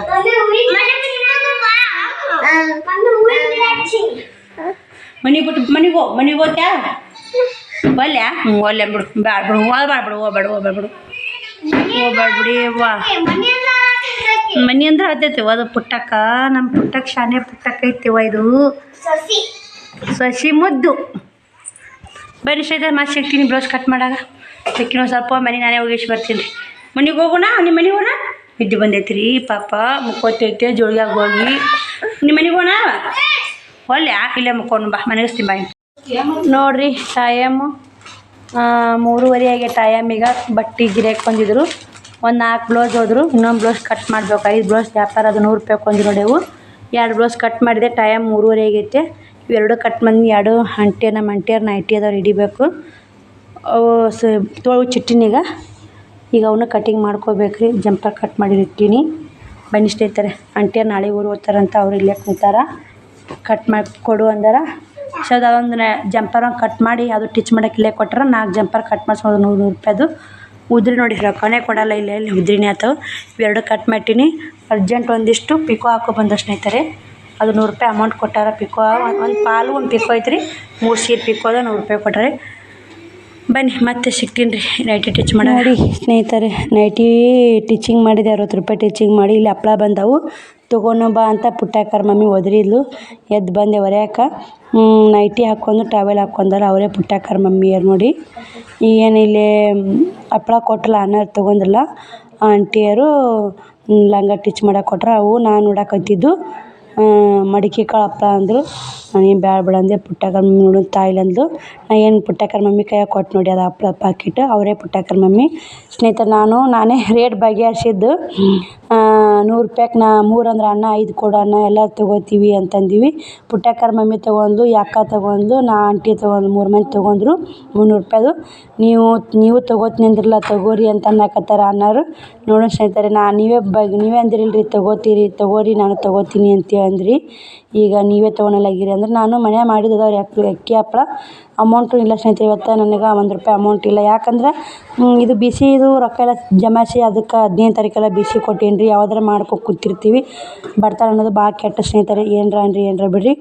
ಮನೆಗೆ ಹೋಗ್ತ್ಯಾ? ಒಲ್ಯ ಒಲ್ಲೆ ಬಿಡು. ಹೋಗ್ಬೇಡ್ಬಿಡು. ಮನೆ ಅಂದ್ರೆ ಹತ್ತೈತಿವ ಅದು ಪುಟ್ಟಕ್ಕ. ನಮ್ಮ ಪುಟ್ಟಕ್ಕೆ ಶಾನೆ ಪುಟ್ಟಕ್ಕ ಐತಿವ. ಇದು ಸಸಿ ಮುದ್ದು. ಬನ್ನಿ ಸ್ನೇಹಿತರೆ, ಮತ್ತೆ ಸಿಗ್ತೀನಿ ಬ್ಲೌಸ್ ಕಟ್ ಮಾಡಾಗ. ಸಿಕ್ಕಿನ ಸ್ವಲ್ಪ ಮನೆ ನಾನೇ ಹೋಗಿಸಿ ಬರ್ತೀನಿ ರೀ. ಮನೆಗೆ ಹೋಗೋಣ, ನಿಮ್ಮ ಮನೆಗೆ ಹೋಗೋಣ. ನಿದ್ದೆ ಬಂದೈತಿ ರೀ ಪಾಪ, ಮುಕ್ಕೋತೈತೆ ಜೋಳಿಯಾಗ ಹೋಗಿ. ನಿಮ್ಮ ಮನೆಗೆ ಹೋಗೋಣ, ಒಳ್ಳೆ ಇಲ್ಲೇ ಮುಕ್ಕೊಂಡು ಬಾ, ಮನೆಗಿಸ್ತೀನಿ ಬಾಯಿ. ನೋಡಿರಿ ಟೈಮು 3:30 ಆಗಿ ಟೈಮ್. ಈಗ ಬಟ್ಟೆ ಗಿರಾಕಿ ಬಂದಿದ್ರು, ಒಂದು 4 ಬ್ಲೌಸ್ ಹೋದ್ರು, ಇನ್ನೊಂದು ಬ್ಲೌಸ್ ಕಟ್ ಮಾಡ್ಬೇಕು. 5 ಬ್ಲೌಸ್ ವ್ಯಾಪಾರ ಅದು 100 ರೂಪಾಯಿ ಕೊಂದು ನೋಡೆವು. 2 ಬ್ಲೌಸ್ ಕಟ್ ಮಾಡಿದೆ. ಟೈಮ್ 3:30 ಆಗೈತೆ. ಇವೆರಡು ಕಟ್ ಮಾಡಿ 2 ಅಂಟೆ ನಮ್ಮ ಅಂಟಿಯರ್ ನೈಟಿ ಅದಾವ್ರು ಹಿಡಿಬೇಕು. ಅವು ತೊಳು ಚಿಟ್ಟಿನೀಗ ಈಗ ಅವನ್ನ ಕಟಿಂಗ್ ಮಾಡ್ಕೋಬೇಕು ರೀ. ಜಂಪರ್ ಕಟ್ ಮಾಡಿರ್ತೀನಿ. ಬನ್ನಿ ಸ್ನೇಹಿತರೆ, ಅಂಟಿಯರ್ ನಾಳೆ ಊರು ಹೋಗ್ತಾರಂತ, ಅವ್ರು ಇಲ್ಲೇ ಕುಂತಾರ. ಕಟ್ ಮಾಡಿ ಕೊಡು ಅಂದಾರ. ಸೊ ಅದೊಂದು ಜಂಪರ್ ಒಂದು ಕಟ್ ಮಾಡಿ ಅದು ಟಿಚ್ ಮಾಡೋಕೆ ಇಲ್ಲೇ ಕೊಟ್ಟಾರ. 4 ಜಂಪರ್ ಕಟ್ ಮಾಡಿಸೋದು 100 ರೂಪಾಯಿದು. ಉದ್ರಿ ನೋಡಿ ರೊಕ್ಕನೇ ಕೊಡಲ್ಲ, ಇಲ್ಲಿ ಉದ್ರಿನೇ ಆತವು. ಇವೆರಡು ಕಟ್ ಮಾಡ್ತೀನಿ. ಅರ್ಜೆಂಟ್ ಒಂದಿಷ್ಟು ಪಿಕೋ ಹಾಕೋ ಬಂದ ಸ್ನೇಹಿತರೆ, ಅದು 100 ರೂಪಾಯಿ ಅಮೌಂಟ್ ಕೊಟ್ಟಾರ. ಪಿಕೋ ಒಂದು ಪಾಲು ಒಂದು ಪಿಕೋ ಐತ್ರಿ, 3 ಸೀರೆ ಪಿಕೋ ಅದ 100 ರೂಪಾಯಿ ಕೊಟ್ಟಾರೆ. ಬನ್ನಿ ಮತ್ತೆ ಸಿಗ್ತೀನಿ ರೀ ನೈಟಿ ಟಿಚ್ ಮಾಡಿ. ನೋಡಿ ಸ್ನೇಹಿತರೆ, ನೈಟಿ ಟಿಚಿಂಗ್ ಮಾಡಿದೆ 60 ರೂಪಾಯಿ ಟಿಚಿಂಗ್ ಮಾಡಿ. ಇಲ್ಲಿ ಹಪ್ಳ ಬಂದವು, ತೊಗೊಂಡು ಬಾ ಅಂತ ಪುಟ್ಟಾಕರ ಮಮ್ಮಿ ಒದರಿದ್ಲು. ಎದ್ದು ಬಂದೆ ಹೊರ್ಯಾಕ. ನೈಟಿ ಹಾಕ್ಕೊಂಡು ಟವೆಲ್ ಹಾಕ್ಕೊಂಡಾರ ಅವರೇ ಪುಟ್ಟಾಕರ ಮಮ್ಮಿಯರು. ನೋಡಿ ಏನು ಇಲ್ಲಿ ಹಪ್ಳ ಕೊಟ್ಟಲ್ಲ, ಅನ್ನಾರು ತೊಗೊಂಡಿಲ್ಲ. ಆಂಟಿಯರು ಲಂಗ ಟಿಚ್ ಮಾಡಕ್ಕೆ ಕೊಟ್ರ. ಅವು ನಾನು ನೋಡಕತ್ತಿದ್ದು ಮಡಿಕೆ ಕಾಳು ಹಪ್ಳ ಅಂದರು. ನಾನೇನು ಬ್ಯಾಡ ಬೇಡ ಅಂದೆ. ಪುಟ್ಟಾಕರ ಮಮ್ಮಿ ನೋಡು ತಾಯಿಲಂದು. ನಾ ಏನು ಪುಟ್ಟಾಕರ ಮಮ್ಮಿ ಕೈಯಾಗ ಕೊಟ್ಟು ನೋಡಿ ಅದು ಹಪ್ಳ ಪಾಕಿಟ್. ಅವರೇ ಪುಟ್ಟಾಕರ ಮಮ್ಮಿ. ಸ್ನೇಹಿತರೆ, ನಾನೇ ರೇಟ್ ಬಗೆಹರಿಸಿದ್ದು 100 ರೂಪಾಯಿಗೆ 3 ಅಂದ್ರೆ ಅನ್ನ 5 ಕೊಡು ಅನ್ನ ಎಲ್ಲ ತೊಗೋತೀವಿ ಅಂತಂದೀವಿ. ಪುಟ್ಟಾಕರ ಮಮ್ಮಿ ತೊಗೊಂಡು, ಅಕ್ಕ ತೊಗೊಂಡು, ನಾ ಆಂಟಿ ತೊಗೊಂಡು, 3 ಮಂದಿ ತೊಗೊಂಡ್ರು 300 ರೂಪಾಯಿದು. ನೀವು ತೊಗೋತೀನಿ ಅಂದ್ರಲ್ಲ, ತೊಗೋರಿ ಅಂತ ಅನ್ನಕತ್ತಾರ ಅನ್ನಾರು. ನೋಡೋಣ ಸ್ನೇಹಿತರೆ, ನೀವೇ ಅಂದಿರಲ್ರಿ ತೊಗೋರಿ ನಾನು ತೊಗೋತೀನಿ ಅಂತೇಳಿ ಅಂದ್ರಿ. ಈಗ ನೀವೇ ತೊಗೊಳಲಾಗಿರಿ ಅಂದ್ರೆ ನಾನು ಮನೆ ಮಾಡಿದ್ದವ್ರು ಅಕ್ಕಿ ಹಪ್ಪಳ. ಅಮೌಂಟು ಇಲ್ಲ ಸ್ನೇಹಿತರೆ, ಇವತ್ತು ನನಗೆ 1 ರೂಪಾಯಿ ಅಮೌಂಟ್ ಇಲ್ಲ. ಯಾಕಂದ್ರೆ ಇದು ಬಿಸಿ ಇದು ರೊಕ್ಕ ಎಲ್ಲ ಜಮಾಯಿಸಿ ಅದಕ್ಕೆ 15 ತಾರೀಕೆಲ್ಲ ಬಿಸಿ ಕೊಟ್ಟೇನಿ ರೀ. ಯಾವ್ದಾರ ಮಾಡ್ಕೊಂಡು ಕೂತಿರ್ತೀವಿ. ಬರ್ತಾಳೆ ಅನ್ನೋದು ಭಾಳ ಕೆಟ್ಟ ಸ್ನೇಹಿತರೆ. ಏನರ ಬಿಡ್ರಿ.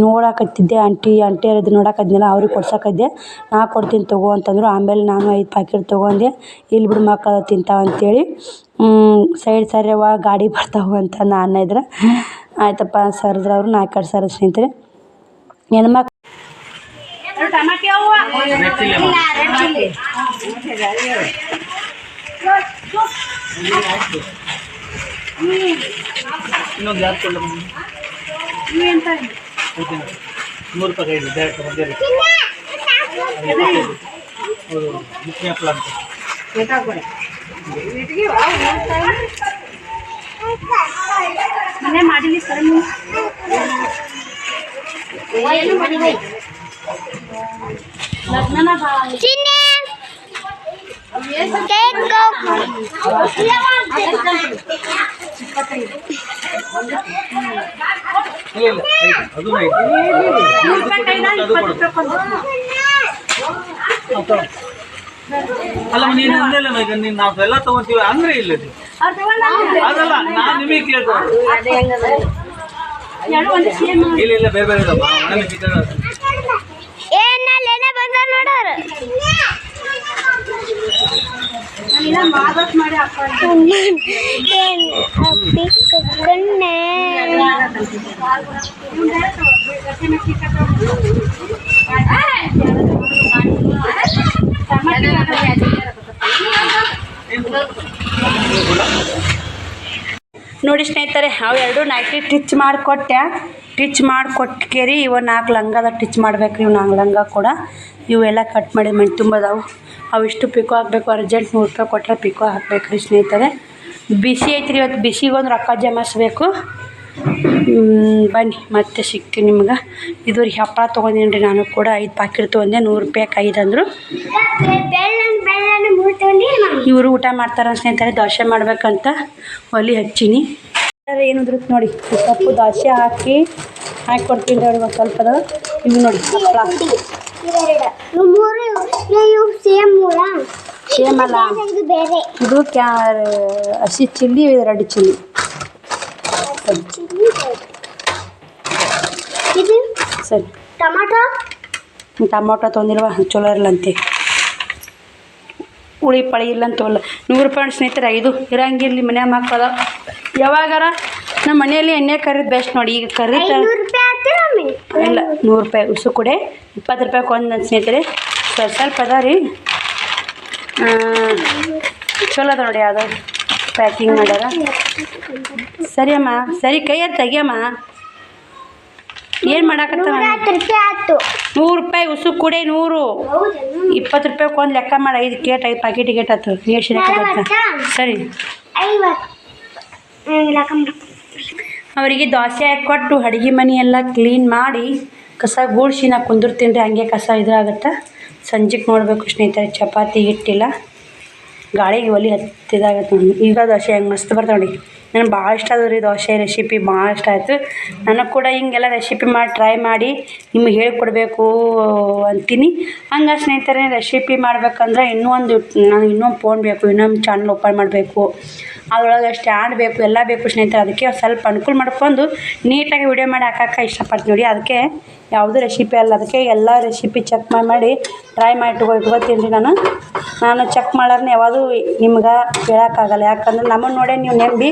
ನೋಡಾಕತ್ತಿದ್ದೆ ಆಂಟಿಯರದು ನೋಡಾಕದ್ನಲ್ಲ, ಅವ್ರಿಗೆ ಕೊಡ್ಸೋಕದ್ದೆ. ನಾ ಕೊಡ್ತೀನಿ ತೊಗೋ ಅಂತಂದರು. ಆಮೇಲೆ ನಾನು 5 ಪ್ಯಾಕೆಟ್ ತೊಗೊಂಡೆ. ಇಲ್ಲಿ ಬಿಡು ಮಕ್ಕಳು ತಿಂತಾವೆ ಅಂತೇಳಿ. ಸೈಡ್ ಸರಿಯವ ಗಾಡಿ ಬರ್ತಾವೆ ಅಂತ ನಾನು ಇದ್ರೆ ಆಯ್ತಪ್ಪ ಸರ್ದ್ರ ಅವರು. 4 ಸರ್ ಸ್ನೇಹಿತರೆ. ಹೆಣ್ಮಕ್ಳು ಟಮಾಟಿ ಅವು ಇನ್ನೊಂದು ಯಾರು ಕೊಡಲ್ಲ 100 ರೂಪಾಯಿ ಇದೆ ಡೈರೆಕ್ಟ್ ಬಂದಿರಿ. ಮುಖ್ಯ ಹಪ್ಪಳ ಅಂತ ಮನೆ ಮಾಡಿಲಿ ಸರ್. ಲಗ್ನನ ಇಲ್ಲ ಅದು ಅಲ್ಲ ನೀನು ಅಂದೆಲ್ಲ ಈಗ ನೀನು ನಾವೆಲ್ಲ ತೊಗೊತೀವಿ ಅಂದ್ರೆ ಇಲ್ಲ ಅದಲ್ಲ. ನಾನು ನಿಮಗೆ ಕೇಳ್ತೀನಿ. ಇಲ್ಲ ಬೇರೆ ಬೇರೆ ನೋಡಿ ಸ್ನೇಹಿತರೆ, ಅವು 2 ನೈಟಿ ಟಿಚ್ ಮಾಡಿಕೊಟ್ಕೇರಿ. ಇವು 4 ಲಂಗದ ಟಿಚ್ ಮಾಡ್ಬೇಕು ರೀ. ಇವು 4 ಲಂಗ ಕೂಡ ಇವೆಲ್ಲ ಕಟ್ ಮಾಡಿ ಮಣ್ಣು ತುಂಬದಾವು. ಅವಿಷ್ಟು ಪಿಕೋ ಹಾಕಬೇಕು. ಅರ್ಜೆಂಟ್ 100 ರೂಪಾಯಿ ಕೊಟ್ಟರೆ ಪಿಕೋ ಹಾಕ್ಬೇಕು ರೀ ಸ್ನೇಹಿತರೆ. ಬಿಸಿ ಐತ್ರಿ ಇವತ್ತು. ಬಿಸಿಗೊಂದು ರೊಕ್ಕ ಜಮಾಯಿಸ್ಬೇಕು. ಬನ್ನಿ ಮತ್ತೆ ಸಿಗ್ತೀನಿ ನಿಮ್ಗೆ. ಇದುವರೆಗೆ ಹಪ್ಪಳ ತೊಗೊಂಡೀನಿ ರೀ ನಾನು ಕೂಡ. 5 ಪ್ಯಾಕೆಟ್ ತೊಗೊಂಡೆ. 100 ರೂಪಾಯಿಗೆ 5 ಅಂದರು. ಇವರು ಊಟ ಮಾಡ್ತಾರೆ ಸ್ನೇಹಿತರೆ. ದೋಸೆ ಮಾಡ್ಬೇಕಂತ ಒಲೆ ಹಚ್ಚೀನಿ. ಏನಿದ್ರು ನೋಡಿ ಕಪ್ಪು ದೋಸೆ ಹಾಕಿ ಕೊಡ್ತೀನಿ ಅವ್ರಿಗೆ ಒಂದು ಸ್ವಲ್ಪ. ಇವು ನೋಡಿ ಹಪ್ಪಳ. ಸೇಮ್ ಅಲ್ಲ, ಇದು ಹಸಿ ಚಿಲ್ಲಿ, ರೆಡ್ ಚಿಲ್ಲಿ. ಸರಿ, ಟೊಮಾಟೊ ತೊಂದಿಲ್ವ ಚಲೋ ಇರಲ್ಲಂತೆ. ಹುಳಿ ಪಳಿ ಇಲ್ಲ ಅಂತವಲ್ಲ. 100 ರೂಪಾಯಿ ಸ್ನೇಹಿತರೆ. 5 ಇರಂಗಿರಲಿ ಮನ್ಯಾಗ ಮಕ್ಕಳು ಯಾವಾಗಾರ ನಮ್ಮ ಮನೆಯಲ್ಲಿ ಎಣ್ಣೆ ಕರಿದು ಬೆಸ್ಟ್ ನೋಡಿ. ಈಗ ಕರಿತ ಇಲ್ಲ 100 ರೂಪಾಯಿ ಉಸು ಕೊಡೆ 20 ರೂಪಾಯಿಗೆ ಒಂದು ಸ್ನೇಹಿತರೆ. ಸ್ವಲ್ಪ ಅದ ರೀ. ಚಲೋ ಅದ ನೋಡಿ ಅದು ಪ್ಯಾಕಿಂಗ್ ಮಾಡ್ಯಾರ. ಸರಿ ಅಮ್ಮ, ಸರಿ ಕೈ ಅದು ತೆಗಿಯಮ್ಮ. ಏನು ಮಾಡಾಕತ್ತಾವ? 110 ರೂಪಾಯಿ ಆಯ್ತು. 100 ರೂಪಾಯಿ ಉಸು ಕೂಡೆ 100. ಹೌದೇನು? 20 ರೂಪಾಯಿ ಒಂದು ಲೆಕ್ಕ ಮಾಡಿ 5 ಕೇಟ್ 5 ಪ್ಯಾಕೆಟ್ ಗೇಟ್ ಆಯ್ತು. ನೀರು ಸರಿ 50. ಅವರಿಗೆ ದೋಸೆ ಹಾಕ್ಕೊಟ್ಟು ಅಡುಗೆ ಮನೆ ಎಲ್ಲ ಕ್ಲೀನ್ ಮಾಡಿ ಕಸ ಗೂಡಿಸಿ ನಾ ಕುಂದಿರ್ತೀನಿ ರೀ. ಹಂಗೆ ಕಸ ಇದಾಗುತ್ತೆ. ಸಂಜೆಗೆ ನೋಡಬೇಕು ಸ್ನೇಹಿತರೆ. ಚಪಾತಿ ಹಿಟ್ಟಿಲ್ಲ, ಗಾಳಿಗೆ ಒಲಿ ಹತ್ತಿದಾಗತ್ತೆ ನೋಡಿ. ಈಗ ದೋಸೆ ಹೆಂಗೆ ಮಸ್ತ್ ಬರ್ತಾವೆ ನೋಡಿ. ನನಗೆ ಭಾಳ ಇಷ್ಟ ಅದು ರೀ ದೋಸೆ ರೆಸಿಪಿ, ಭಾಳ ಇಷ್ಟ ಆಯಿತು. ನನಗೆ ಕೂಡ ಹಿಂಗೆಲ್ಲ ರೆಸಿಪಿ ಮಾಡಿ ಟ್ರೈ ಮಾಡಿ ನಿಮಗೆ ಹೇಳ್ಕೊಡ್ಬೇಕು ಅಂತೀನಿ. ಹಂಗೆ ಸ್ನೇಹಿತರೆ ರೆಸಿಪಿ ಮಾಡ್ಬೇಕಂದ್ರೆ ಇನ್ನೊಂದು ಫೋನ್ ಬೇಕು, ಇನ್ನೊಂದು ಚಾನಲ್ ಓಪನ್ ಮಾಡಬೇಕು, ಅದರೊಳಗೆ ಸ್ಟ್ಯಾಂಡ್ ಬೇಕು, ಎಲ್ಲ ಬೇಕು ಸ್ನೇಹಿತರೆ. ಅದಕ್ಕೆ ಸ್ವಲ್ಪ ಅನುಕೂಲ ಮಾಡ್ಕೊಂಡು ನೀಟಾಗಿ ವಿಡಿಯೋ ಮಾಡಿ ಹಾಕೋಕೆ ಇಷ್ಟಪಡ್ತೀನಿ ನೋಡಿ. ಅದಕ್ಕೆ ಯಾವುದೂ ರೆಸಿಪಿ ಅಲ್ಲ, ಅದಕ್ಕೆ ಎಲ್ಲ ರೆಸಿಪಿ ಚೆಕ್ ಮಾಡಿ ಟ್ರೈ ಮಾಡಿ ಇಟ್ಕೊತೀನಿ ರೀ. ನಾನು ಚೆಕ್ ಮಾಡೋರ್ನ ಯಾವುದು ನಿಮ್ಗೆ ಹೇಳೋಕ್ಕಾಗಲ್ಲ. ಯಾಕಂದ್ರೆ ನಮ್ಮನ್ನು ನೋಡೇ ನೀವು ನೆಂಬಿ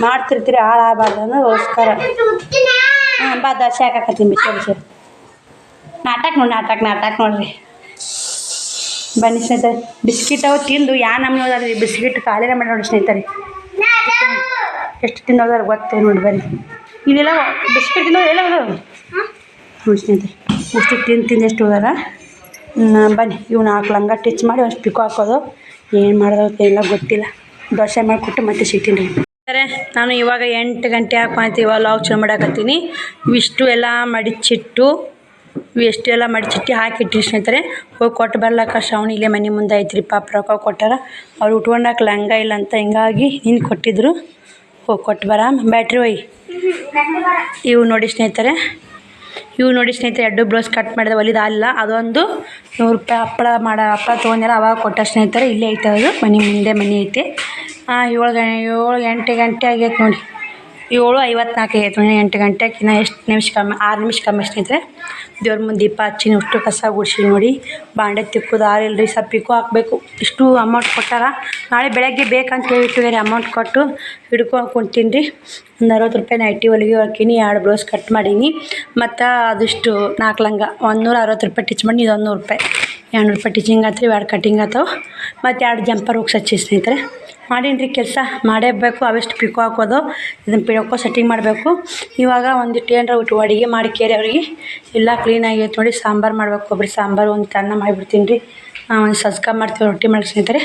ಮಾಡ್ತಿರ್ತೀರಿ, ಹಾಳಾಗಬಾರ್ದು ಅನ್ನೋದಕ್ಕೋಸ್ಕರ. ಬಾ ದೋಸೆ ಹಾಕತ್ತೀನಿ ಬಿಸಿ ನಾಟಕ ನೋಡ್ರಿ. ಬನ್ನಿ ಸ್ನೇಹಿತರೆ, ಬಿಸ್ಕಿಟ್ ಅವು ತಿಂದು ನಮ್ಗೆ ಹೋದ್ರಿ ಬಿಸ್ಕಿಟ್ ಖಾಲಿನ ಮಾಡಿ ನೋಡಿ ಸ್ನೇಹಿತರೆ. ಎಷ್ಟು ತಿನ್ನೋದಾರ ಗೊತ್ತೇ ನೋಡಿ. ಬರ್ರಿ ಇಲ್ಲೆಲ್ಲ ಬಿಸ್ಕಿಟ್ ತಿನ್ನೋದು ಎಲ್ಲ ಹೋದವು ನೋಡಿ ಸ್ನೇಹಿತರೆ. ಎಷ್ಟು ತಿಂದು ಎಷ್ಟು ಹೋದಾರ. ಬನ್ನಿ ಇವು 4 ಲಂಗ ಟಿಚ್ ಮಾಡಿ ಅಷ್ಟು ಪಿಕೋ ಹಾಕೋದು. ಏನು ಮಾಡೋದು ಎಲ್ಲ ಗೊತ್ತಿಲ್ಲ. ದೋಸೆ ಮಾಡಿಕೊಟ್ಟು ಮತ್ತೆ ಸಿಗ್ತೀನಿ ರೀ. ಸರಿ, ನಾನು ಇವಾಗ 8 ಗಂಟೆ ಹಾಕೊಂತ ಇವಾಗ ಲಾಗ್ ಚಲೋ ಮಾಡಾಕತ್ತೀನಿ. ಇವಿಷ್ಟು ಎಲ್ಲ ಮಡಿಚಿಟ್ಟು ಹಾಕಿಟ್ಟಿರಿ ಸ್ನೇಹಿತರೆ. ಹೋಗಿ ಕೊಟ್ಟು ಬರ್ಲಕ್ಕ ಶ್ರಾವಣಿ ಇಲ್ಲೇ ಮನೆ ಮುಂದೆ ಐತ್ರಿ. ಪಾಪ ರೊಕ್ಕ ಕೊಟ್ಟಾರ. ಅವ್ರು ಉಟ್ಕೊಂಡಾಕ ಲಂಗ ಇಲ್ಲ ಅಂತ ಹಿಂಗಾಗಿ ಹಿಂದೆ ಕೊಟ್ಟಿದ್ರು. ಹೋಗಿ ಕೊಟ್ಟು ಬರ ಬ್ಯಾಟ್ರಿ ಒಯ್. ಇವು ನೋಡಿ ಸ್ನೇಹಿತರೆ, 2 ಬ್ಲೌಸ್ ಕಟ್ ಮಾಡಿದೆ. ಒಲಿದು ಅಲ್ಲ, ಅದೊಂದು 100 ರೂಪಾಯಿ ಹಪ್ಪಳ ತೊಗೊಂಡಿಲ್ಲ ಅವಾಗ ಕೊಟ್ಟ ಸ್ನೇಹಿತರೆ. ಇಲ್ಲೇ ಐತೆ ಅದು ಮನೆ ಮುಂದೆ ಮನೆ ಐತೆ. 8 ಗಂಟೆ ಆಗೈತೆ ನೋಡಿ. 7:54 ಆಗೈತೆ ನೋಡಿ. 8 ಗಂಟೆಗೆ ಇನ್ನೂ ಎಷ್ಟು ನಿಮಿಷ ಕಮ್ಮಿ, 6 ನಿಮಿಷ ಕಮ್ಮಿ ಸ್ನೇಹಿತರೆ. ದೇವ್ರ ಮುಂದೆ ದೀಪ ಹಚ್ಚಿ ಅಷ್ಟು ಕಸ ಗುಡಿಸಿ ನೋಡಿ. ಬಾಂಡೆ ತಿಕ್ಕೋದು ಆರಿಲ್ಲ ರೀ. ಸ್ವಲ್ಪ ಪಿಕೋ ಹಾಕಬೇಕು. ಇಷ್ಟು ಅಮೌಂಟ್ ಕೊಟ್ಟಾರ. ನಾಳೆ ಬೆಳಗ್ಗೆ ಬೇಕಂತ ಹೇಳಿಟ್ಟಿದ್ದಾರೆ. ಅಮೌಂಟ್ ಕೊಟ್ಟು ಹಿಡ್ಕೊಂಡು ಕುಂತೀನಿ ರೀ. ಒಂದು 60 ರೂಪಾಯಿ ನೈಟಿ ಹೊಲಿಗೆ ಹಾಕೀನಿ. 2 ಬ್ಲೌಸ್ ಕಟ್ ಮಾಡೀನಿ. ಮತ್ತು ಅದಿಷ್ಟು 4 ಲಂಗ 160 ರೂಪಾಯಿ ಟಿಚ್ ಮಾಡಿ. ಇದು 100 ರೂಪಾಯಿ, 200 ರೂಪಾಯಿ ಟಿಚಿಂಗ್ ಆಯ್ತು ರೀ. 2 ಕಟಿಂಗ್ ಆಯ್ತಾವೆ. ಮತ್ತು 2 ಜಂಪರ್ ಹೋಗಿ ಹಚ್ಚಿ ಸ್ನೇಹಿತರೆ. ಮಾಡೀನಿ ರೀ ಕೆಲಸ, ಮಾಡೇಬೇಕು. ಅವೆಷ್ಟು ಪಿಕೋ ಹಾಕೋದು, ಇದನ್ನು ಪಿಕೋ ಸೆಟ್ಟಿಂಗ್ ಮಾಡಬೇಕು. ಇವಾಗ ಒಂದಿಟ್ಟು ಏನಾರ ಅಡುಗೆ ಮಾಡಿಕೇರಿ ಅವ್ರಿಗೆ ಎಲ್ಲ ಕ್ಲೀನಾಗೈತೆ ನೋಡಿ. ಸಾಂಬಾರು ಮಾಡಬೇಕು. ಕೊಬ್ಬರಿ ಸಾಂಬಾರು ಒಂದು ಅನ್ನ ಮಾಡಿಬಿಡ್ತೀನಿ ರೀ. ಒಂದು ಸಜ್ಕ ಮಾಡ್ತೀವಿ, ರೊಟ್ಟಿ ಮಾಡಿ ಸ್ನೇಹಿತರೆ.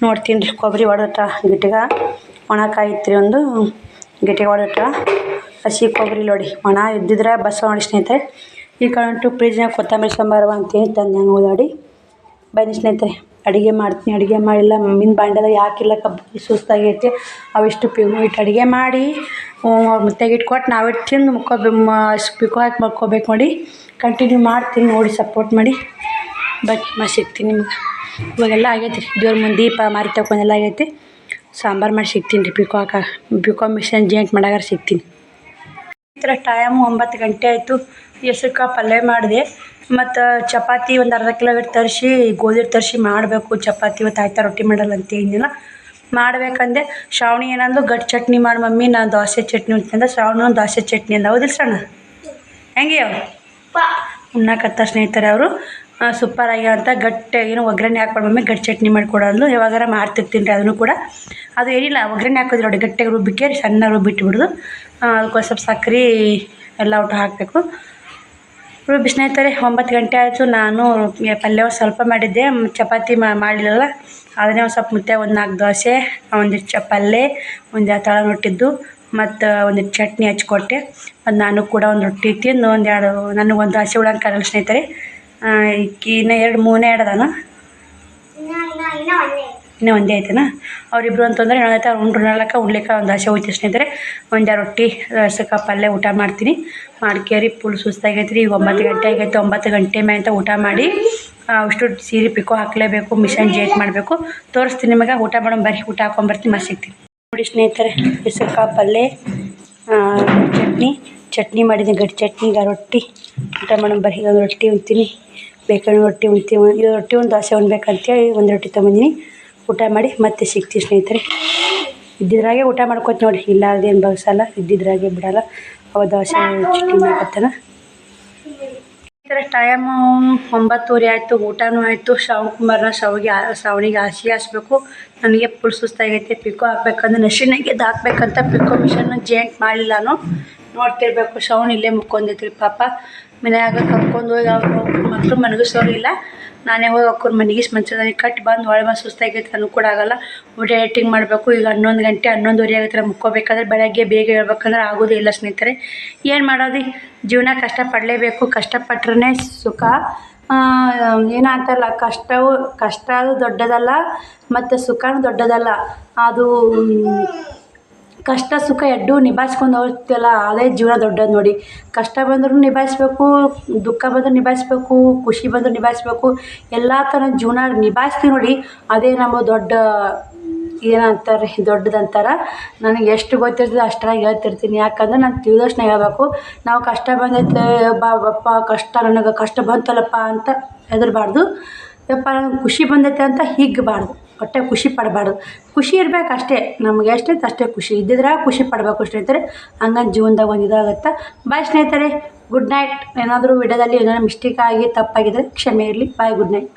ನೋಡ್ತೀನಿ ರೀ. ಕೊಬ್ಬರಿ ಹೊಡೆಟ ಗಿಟ್ಟಿಗೆ ಒಣಕಾಯಿತ್ರಿ. ಒಂದು ಗಿಟ್ಟಿಗೆ ಹೊಡೆಟ ಹಸಿ ಕೊಬ್ಬರಿ ನೋಡಿ. ಒಣ ಇದ್ದಿದ್ರೆ ಬಸ್ ಮಾಡಿ ಸ್ನೇಹಿತರೆ. ಈ ಕಡೆ ಫ್ರಿಜ್ನಾಗ ಕೊತ್ತಂಬರಿ ಸಾಂಬಾರು ಅಂತೀನಿ ತಂದು ಹಂಗೆ ಓದಾಡಿ. ಬನ್ನಿ ಸ್ನೇಹಿತರೆ, ಅಡುಗೆ ಮಾಡ್ತೀನಿ. ಅಡುಗೆ ಮಾಡಿಲ್ಲ ಮಮ್ಮಿನ ಬಾಂಡೆದಾಗ ಯಾಕಿಲ್ಲ ಕಬ್ಬು ಸುಸ್ತಾಗೈತಿ. ಅವಿಷ್ಟು ಇಟ್ಟು ಅಡುಗೆ ಮಾಡಿ ಮುತ್ತೆಗೆ ಇಟ್ಕೊಟ್ಟು ನಾವಿಟ್ಟು ತಿಂದು ಪಿಕೋ ಹಾಕಿ ಮಲ್ಕೋಬೇಕು ನೋಡಿ. ಕಂಟಿನ್ಯೂ ಮಾಡ್ತೀನಿ ನೋಡಿ, ಸಪೋರ್ಟ್ ಮಾಡಿ. ಬನ್ನಿ ಸಿಗ್ತೀನಿ ನಿಮ್ಗೆ. ಇವಾಗೆಲ್ಲ ಆಗೈತಿ ರೀ. ದೇವ್ರ ಮುಂದೆ ದೀಪ ಮಾರಿ ತಗೊಂಡೆಲ್ಲ ಆಗೈತಿ. ಸಾಂಬಾರು ಮಾಡಿ ಸಿಗ್ತೀನಿ ರೀ. ಪಿಕೋ ಮಿಷನ್ ಜೇಂಟ್ ಮಾಡಾಗಾರ ಸಿಗ್ತೀನಿ. ಈ ಥರ ಟೈಮು 9 ಗಂಟೆ ಆಯಿತು. ಹೆಸ್ರು ಪಲ್ಯ ಮಾಡಿದೆ. ಮತ್ತು ಚಪಾತಿ ಒಂದು ಅರ್ಧ ಕಿಲೋ ಹಿಟ್ಟು ತರಿಸಿ ಗೋಧಿ ಹಿಟ್ಟು ತರಿಸಿ ಮಾಡಬೇಕು ಚಪಾತಿ. ಇವತ್ತು ಆಯ್ತಾ ರೊಟ್ಟಿ ಮಾಡಲ್ಲ ಅಂತ ಏನಿಲ್ಲ ಮಾಡಬೇಕಂದೆ. ಶ್ರಾವಣಿ ಏನಂದು ಗಟ್ಟಿ ಚಟ್ನಿ ಮಾಡಿ ಮಮ್ಮಿ, ನಾನು ದೋಸೆ ಚಟ್ನಿ ಅಂತಂದ್ರೆ ಶ್ರಾವಣಿ ಒಂದು ದೋಸೆ ಚಟ್ನಿ ಅಂದ. ಹೌದಿಲ್ಲ ಸಣ್ಣ? ಹೆಂಗೆ ಉಣ್ಣಾಕತ್ತ ಸ್ನೇಹಿತರೆ. ಅವರು ಸೂಪರ್ ಆಗ್ಯಾವ ಅಂತ ಗಟ್ಟಿ ಏನೋ ಒಗ್ಗರಣೆ ಹಾಕ್ಕೊಂಡು ಮಮ್ಮಿ ಗಟ್ಟಿ ಚಟ್ನಿ ಮಾಡಿಕೊಡೋದು. ಯಾವಾಗಾರ ಮಾಡ್ತಿರ್ತೀನಿ ರೀ ಅದನ್ನು ಕೂಡ. ಅದು ಏನಿಲ್ಲ ಒಗ್ಗರಣೆ ಹಾಕೋದು ನೋಡಿ. ಗಟ್ಟಿಗೆ ರುಬ್ಬಿಕೆ ಸಣ್ಣ ರುಬ್ಬಿಟ್ಬಿಡೋದು. ಅದಕ್ಕೊಂದು ಸ್ವಲ್ಪ ಸಕ್ಕರೆ ಎಲ್ಲ ಒಟ್ಟು ಹಾಕಬೇಕು. ರುಬ್ಬಿ ಸ್ನೇಹಿತರೆ. 9 ಗಂಟೆ ಆಯಿತು. ನಾನು ಪಲ್ಯ ಸ್ವಲ್ಪ ಮಾಡಿದ್ದೆ, ಚಪಾತಿ ಮಾಡಲಿಲ್ಲಲ್ಲ. ಅದನ್ನೇ ಒಂದು ಸ್ವಲ್ಪ ಮುದ್ದೆ, ಒಂದು 4 ದೋಸೆ, ಒಂದಿಷ್ಟು ಪಲ್ಯ, ಒಂದು ತಳ ರೊಟ್ಟಿದ್ದು, ಮತ್ತು ಒಂದಿಷ್ಟು ಚಟ್ನಿ ಹಚ್ಕೊಟ್ಟೆ. ಅದು ನಾನು ಕೂಡ ಒಂದು ರೊಟ್ಟಿ ತಿಂದು 1-2 ನನಗೊಂದು ಹಸಿ ಉಳ್ಳಂಕಾಗಲ್ಲ ಸ್ನೇಹಿತರೆ. ಇನ್ನೂ 2-3 ಅದಾನ. ಇನ್ನೂ ಒಂದೇ ಐತೆನಾ? ಅವರಿಬ್ರು ಅಂತಂದರೆ ಏನಾಯ್ತು ಅವ್ರು ಉಣ್ಲಿಕ್ಕೆ ಒಂದು ಆಸೆ ಹೋಯ್ತು ಸ್ನೇಹಿತರೆ. 1-2 ರೊಟ್ಟಿ ರಸಕ ಪಲ್ಯ ಊಟ ಮಾಡ್ತೀನಿ. ಮಾಡ್ಕೇರಿ ಫುಲ್ ಸುಸ್ತಾಗೈತೆ ರೀ. ಈಗ 9 ಗಂಟೆ ಆಗೈತೆ. 9 ಗಂಟೆ ಮೇಲೆ ಊಟ ಮಾಡಿ ಅಷ್ಟು ಸೀರೆ ಪಿಕೋ ಹಾಕಲೇಬೇಕು. ಮಿಷನ್ ಜೇಟ್ ಮಾಡಬೇಕು. ತೋರಿಸ್ತೀನಿ ನಿಮಗೆ. ಊಟ ಮಾಡೋಣ ಬರ್ರಿ. ಊಟ ಹಾಕೊಂಬರ್ತೀನಿ, ಮತ್ತೆ ಸಿಗ್ತೀನಿ ನೋಡಿ ಸ್ನೇಹಿತರೆ. ಹೆಸರುಕಾಳು ಪಲ್ಯ, ಚಟ್ನಿ ಮಾಡಿದ್ದೀನಿ. ಗಟ್ಟಿ ಚಟ್ನಿ, ಈಗ ರೊಟ್ಟಿ ಊಟ ಮಾಡೋಣ ಬರ್ರಿ. ಒಂದು ರೊಟ್ಟಿ ಉಣ್ತೀನಿ, ಬೇಕಾದ್ರೆ ರೊಟ್ಟಿ ಉಣ್ತೀನಿ. ಇದು ರೊಟ್ಟಿ ಒಂದು ದೋಸೆ ಉಣ್ಬೇಕಂತೇಳಿ ಒಂದು ರೊಟ್ಟಿ ತೊಗೊಂಡಿನಿ. ಊಟ ಮಾಡಿ ಮತ್ತೆ ಸಿಗ್ತೀವಿ ಸ್ನೇಹಿತರೆ. ಇದ್ದಿದ್ರಾಗೆ ಊಟ ಮಾಡ್ಕೊತ ನೋಡಿ. ಇಲ್ಲ ಅದೇನು ಬಗ್ಸಲ್ಲ, ಇದ್ದಿದ್ರಾಗೆ ಬಿಡಲ್ಲ. ಅವ ದೋಸೆ ಚಟ್ನಿ ಮಾಡಕತ್ತಾನ. ಸ್ನೇಹಿತರೆ ಟೈಮು 9:30 ಆಯಿತು. ಊಟನೂ ಆಯಿತು. ಶ್ರಾವಣಕುಮಾರನ ಶ್ರಾವಣಿಗೆ ಹಾಸಬೇಕು. ನನಗೆ ಫುಲ್ ಸುಸ್ತಾಗೈತೆ. ಪಿಕೋ ಹಾಕ್ಬೇಕಂದ್ರೆ ನಶಿನಾಗೆ ಹಾಕ್ಬೇಕಂತ ಪಿಕೋ ಮಿಷನ್ನ ಜಾಯಿಂಟ್ ಮಾಡಲಿಲ್ಲ. ನಾನು ನೋಡ್ತಿರ್ಬೇಕು. ಶ್ರಾವಣ ಇಲ್ಲೇ ಮುಕ್ಕೊಂದೈತ್ರಿ ಪಾಪ. ಮನ್ಯಾಗ ಕರ್ಕೊಂಡು ಹೋಗಿ ಅವ್ರು ಮಕ್ಕಳು ಮನಗಿಸೋರಿಲ್ಲ. ನಾನೇ ಹೋಗಿ ಅವ್ರ ಮನೆಗೆ ಮಂಚದಾನಿಗೆ ಕಟ್ಟಿ ಬಂದು ಒಳಗೆ ಸುಸ್ತಾಗೈತೆ. ನನಗೆ ಕೂಡ ಆಗಲ್ಲ. ಊಟ ಎಡಿಟಿಂಗ್ ಮಾಡಬೇಕು. ಈಗ 11 ಗಂಟೆ 11:30 ಆಗೈತೆ. ಮುಕ್ಕೋಬೇಕಾದ್ರೆ ಬೆಳಗ್ಗೆ ಬೇಗ ಹೇಳ್ಬೇಕಂದ್ರೆ ಆಗೋದೇ ಇಲ್ಲ ಸ್ನೇಹಿತರೆ. ಏನು ಮಾಡೋದು, ಜೀವನ ಕಷ್ಟಪಡಲೇಬೇಕು. ಕಷ್ಟಪಟ್ರೆ ಸುಖ. ಏನೋ ಅಂತಾರಲ್ಲ, ಕಷ್ಟ ದೊಡ್ಡದಲ್ಲ ಮತ್ತು ಸುಖನೂ ದೊಡ್ಡದಲ್ಲ. ಅದು ಕಷ್ಟ ಸುಖ ಎರಡೂ ನಿಭಾಯಿಸ್ಕೊಂಡು ಹೋಗ್ತೀವಲ್ಲ, ಅದೇ ಜೀವನ ದೊಡ್ಡದು ನೋಡಿ. ಕಷ್ಟ ಬಂದ್ರೂ ನಿಭಾಯಿಸ್ಬೇಕು, ದುಃಖ ಬಂದರೂ ನಿಭಾಯಿಸ್ಬೇಕು, ಖುಷಿ ಬಂದರೂ ನಿಭಾಯಿಸ್ಬೇಕು. ಎಲ್ಲ ಥರ ಜೀವನ ನಿಭಾಯಿಸ್ತೀವಿ ನೋಡಿ, ಅದೇ ನಮ್ಮ ದೊಡ್ಡ ಏನಂತಾರೆ ದೊಡ್ಡದಂತಾರೆ. ನನಗೆ ಎಷ್ಟು ಗೊತ್ತಿರ್ತದೆ ಅಷ್ಟರಾಗಿ ಹೇಳ್ತಿರ್ತೀನಿ. ಯಾಕಂದ್ರೆ ನಾನು ತಿಳಿದಷ್ಟು ಹೇಳ್ಬೇಕು. ನಾವು ಕಷ್ಟ ಬಂದೈತೆ ಬಪ್ಪ ಕಷ್ಟ, ನನಗೆ ಕಷ್ಟ ಬಂತಲ್ಲಪ್ಪ ಅಂತ ಹೆದರಬಾರ್ದು. ಯಪ್ಪ ನನಗೆ ಖುಷಿ ಬಂದೈತೆ ಅಂತ ಹಿಗ್ಗಬಾರ್ದು. ಹೊಟ್ಟೆ ಖುಷಿ ಪಡಬಾರ್ದು. ಖುಷಿ ಇರಬೇಕು ಅಷ್ಟೇ. ನಮಗೆ ಎಷ್ಟೈತೆ ಅಷ್ಟೇ ಖುಷಿ ಇದ್ದಿದ್ರೆ ಖುಷಿ ಪಡಬೇಕು ಸ್ನೇಹಿತರೆ. ಹಂಗಂದು ಜೀವನದಾಗ ಒಂದು ಇದಾಗುತ್ತೆ. ಬಾಯ್ ಸ್ನೇಹಿತರೆ, ಗುಡ್ ನೈಟ್. ಏನಾದರೂ ವಿಡಿಯೋದಲ್ಲಿ ಏನಾದರೂ ಮಿಸ್ಟೇಕ್ ಆಗಿ ತಪ್ಪಾಗಿದ್ದರೆ ಕ್ಷಮೆ ಇರಲಿ. ಬಾಯ್, ಗುಡ್ ನೈಟ್.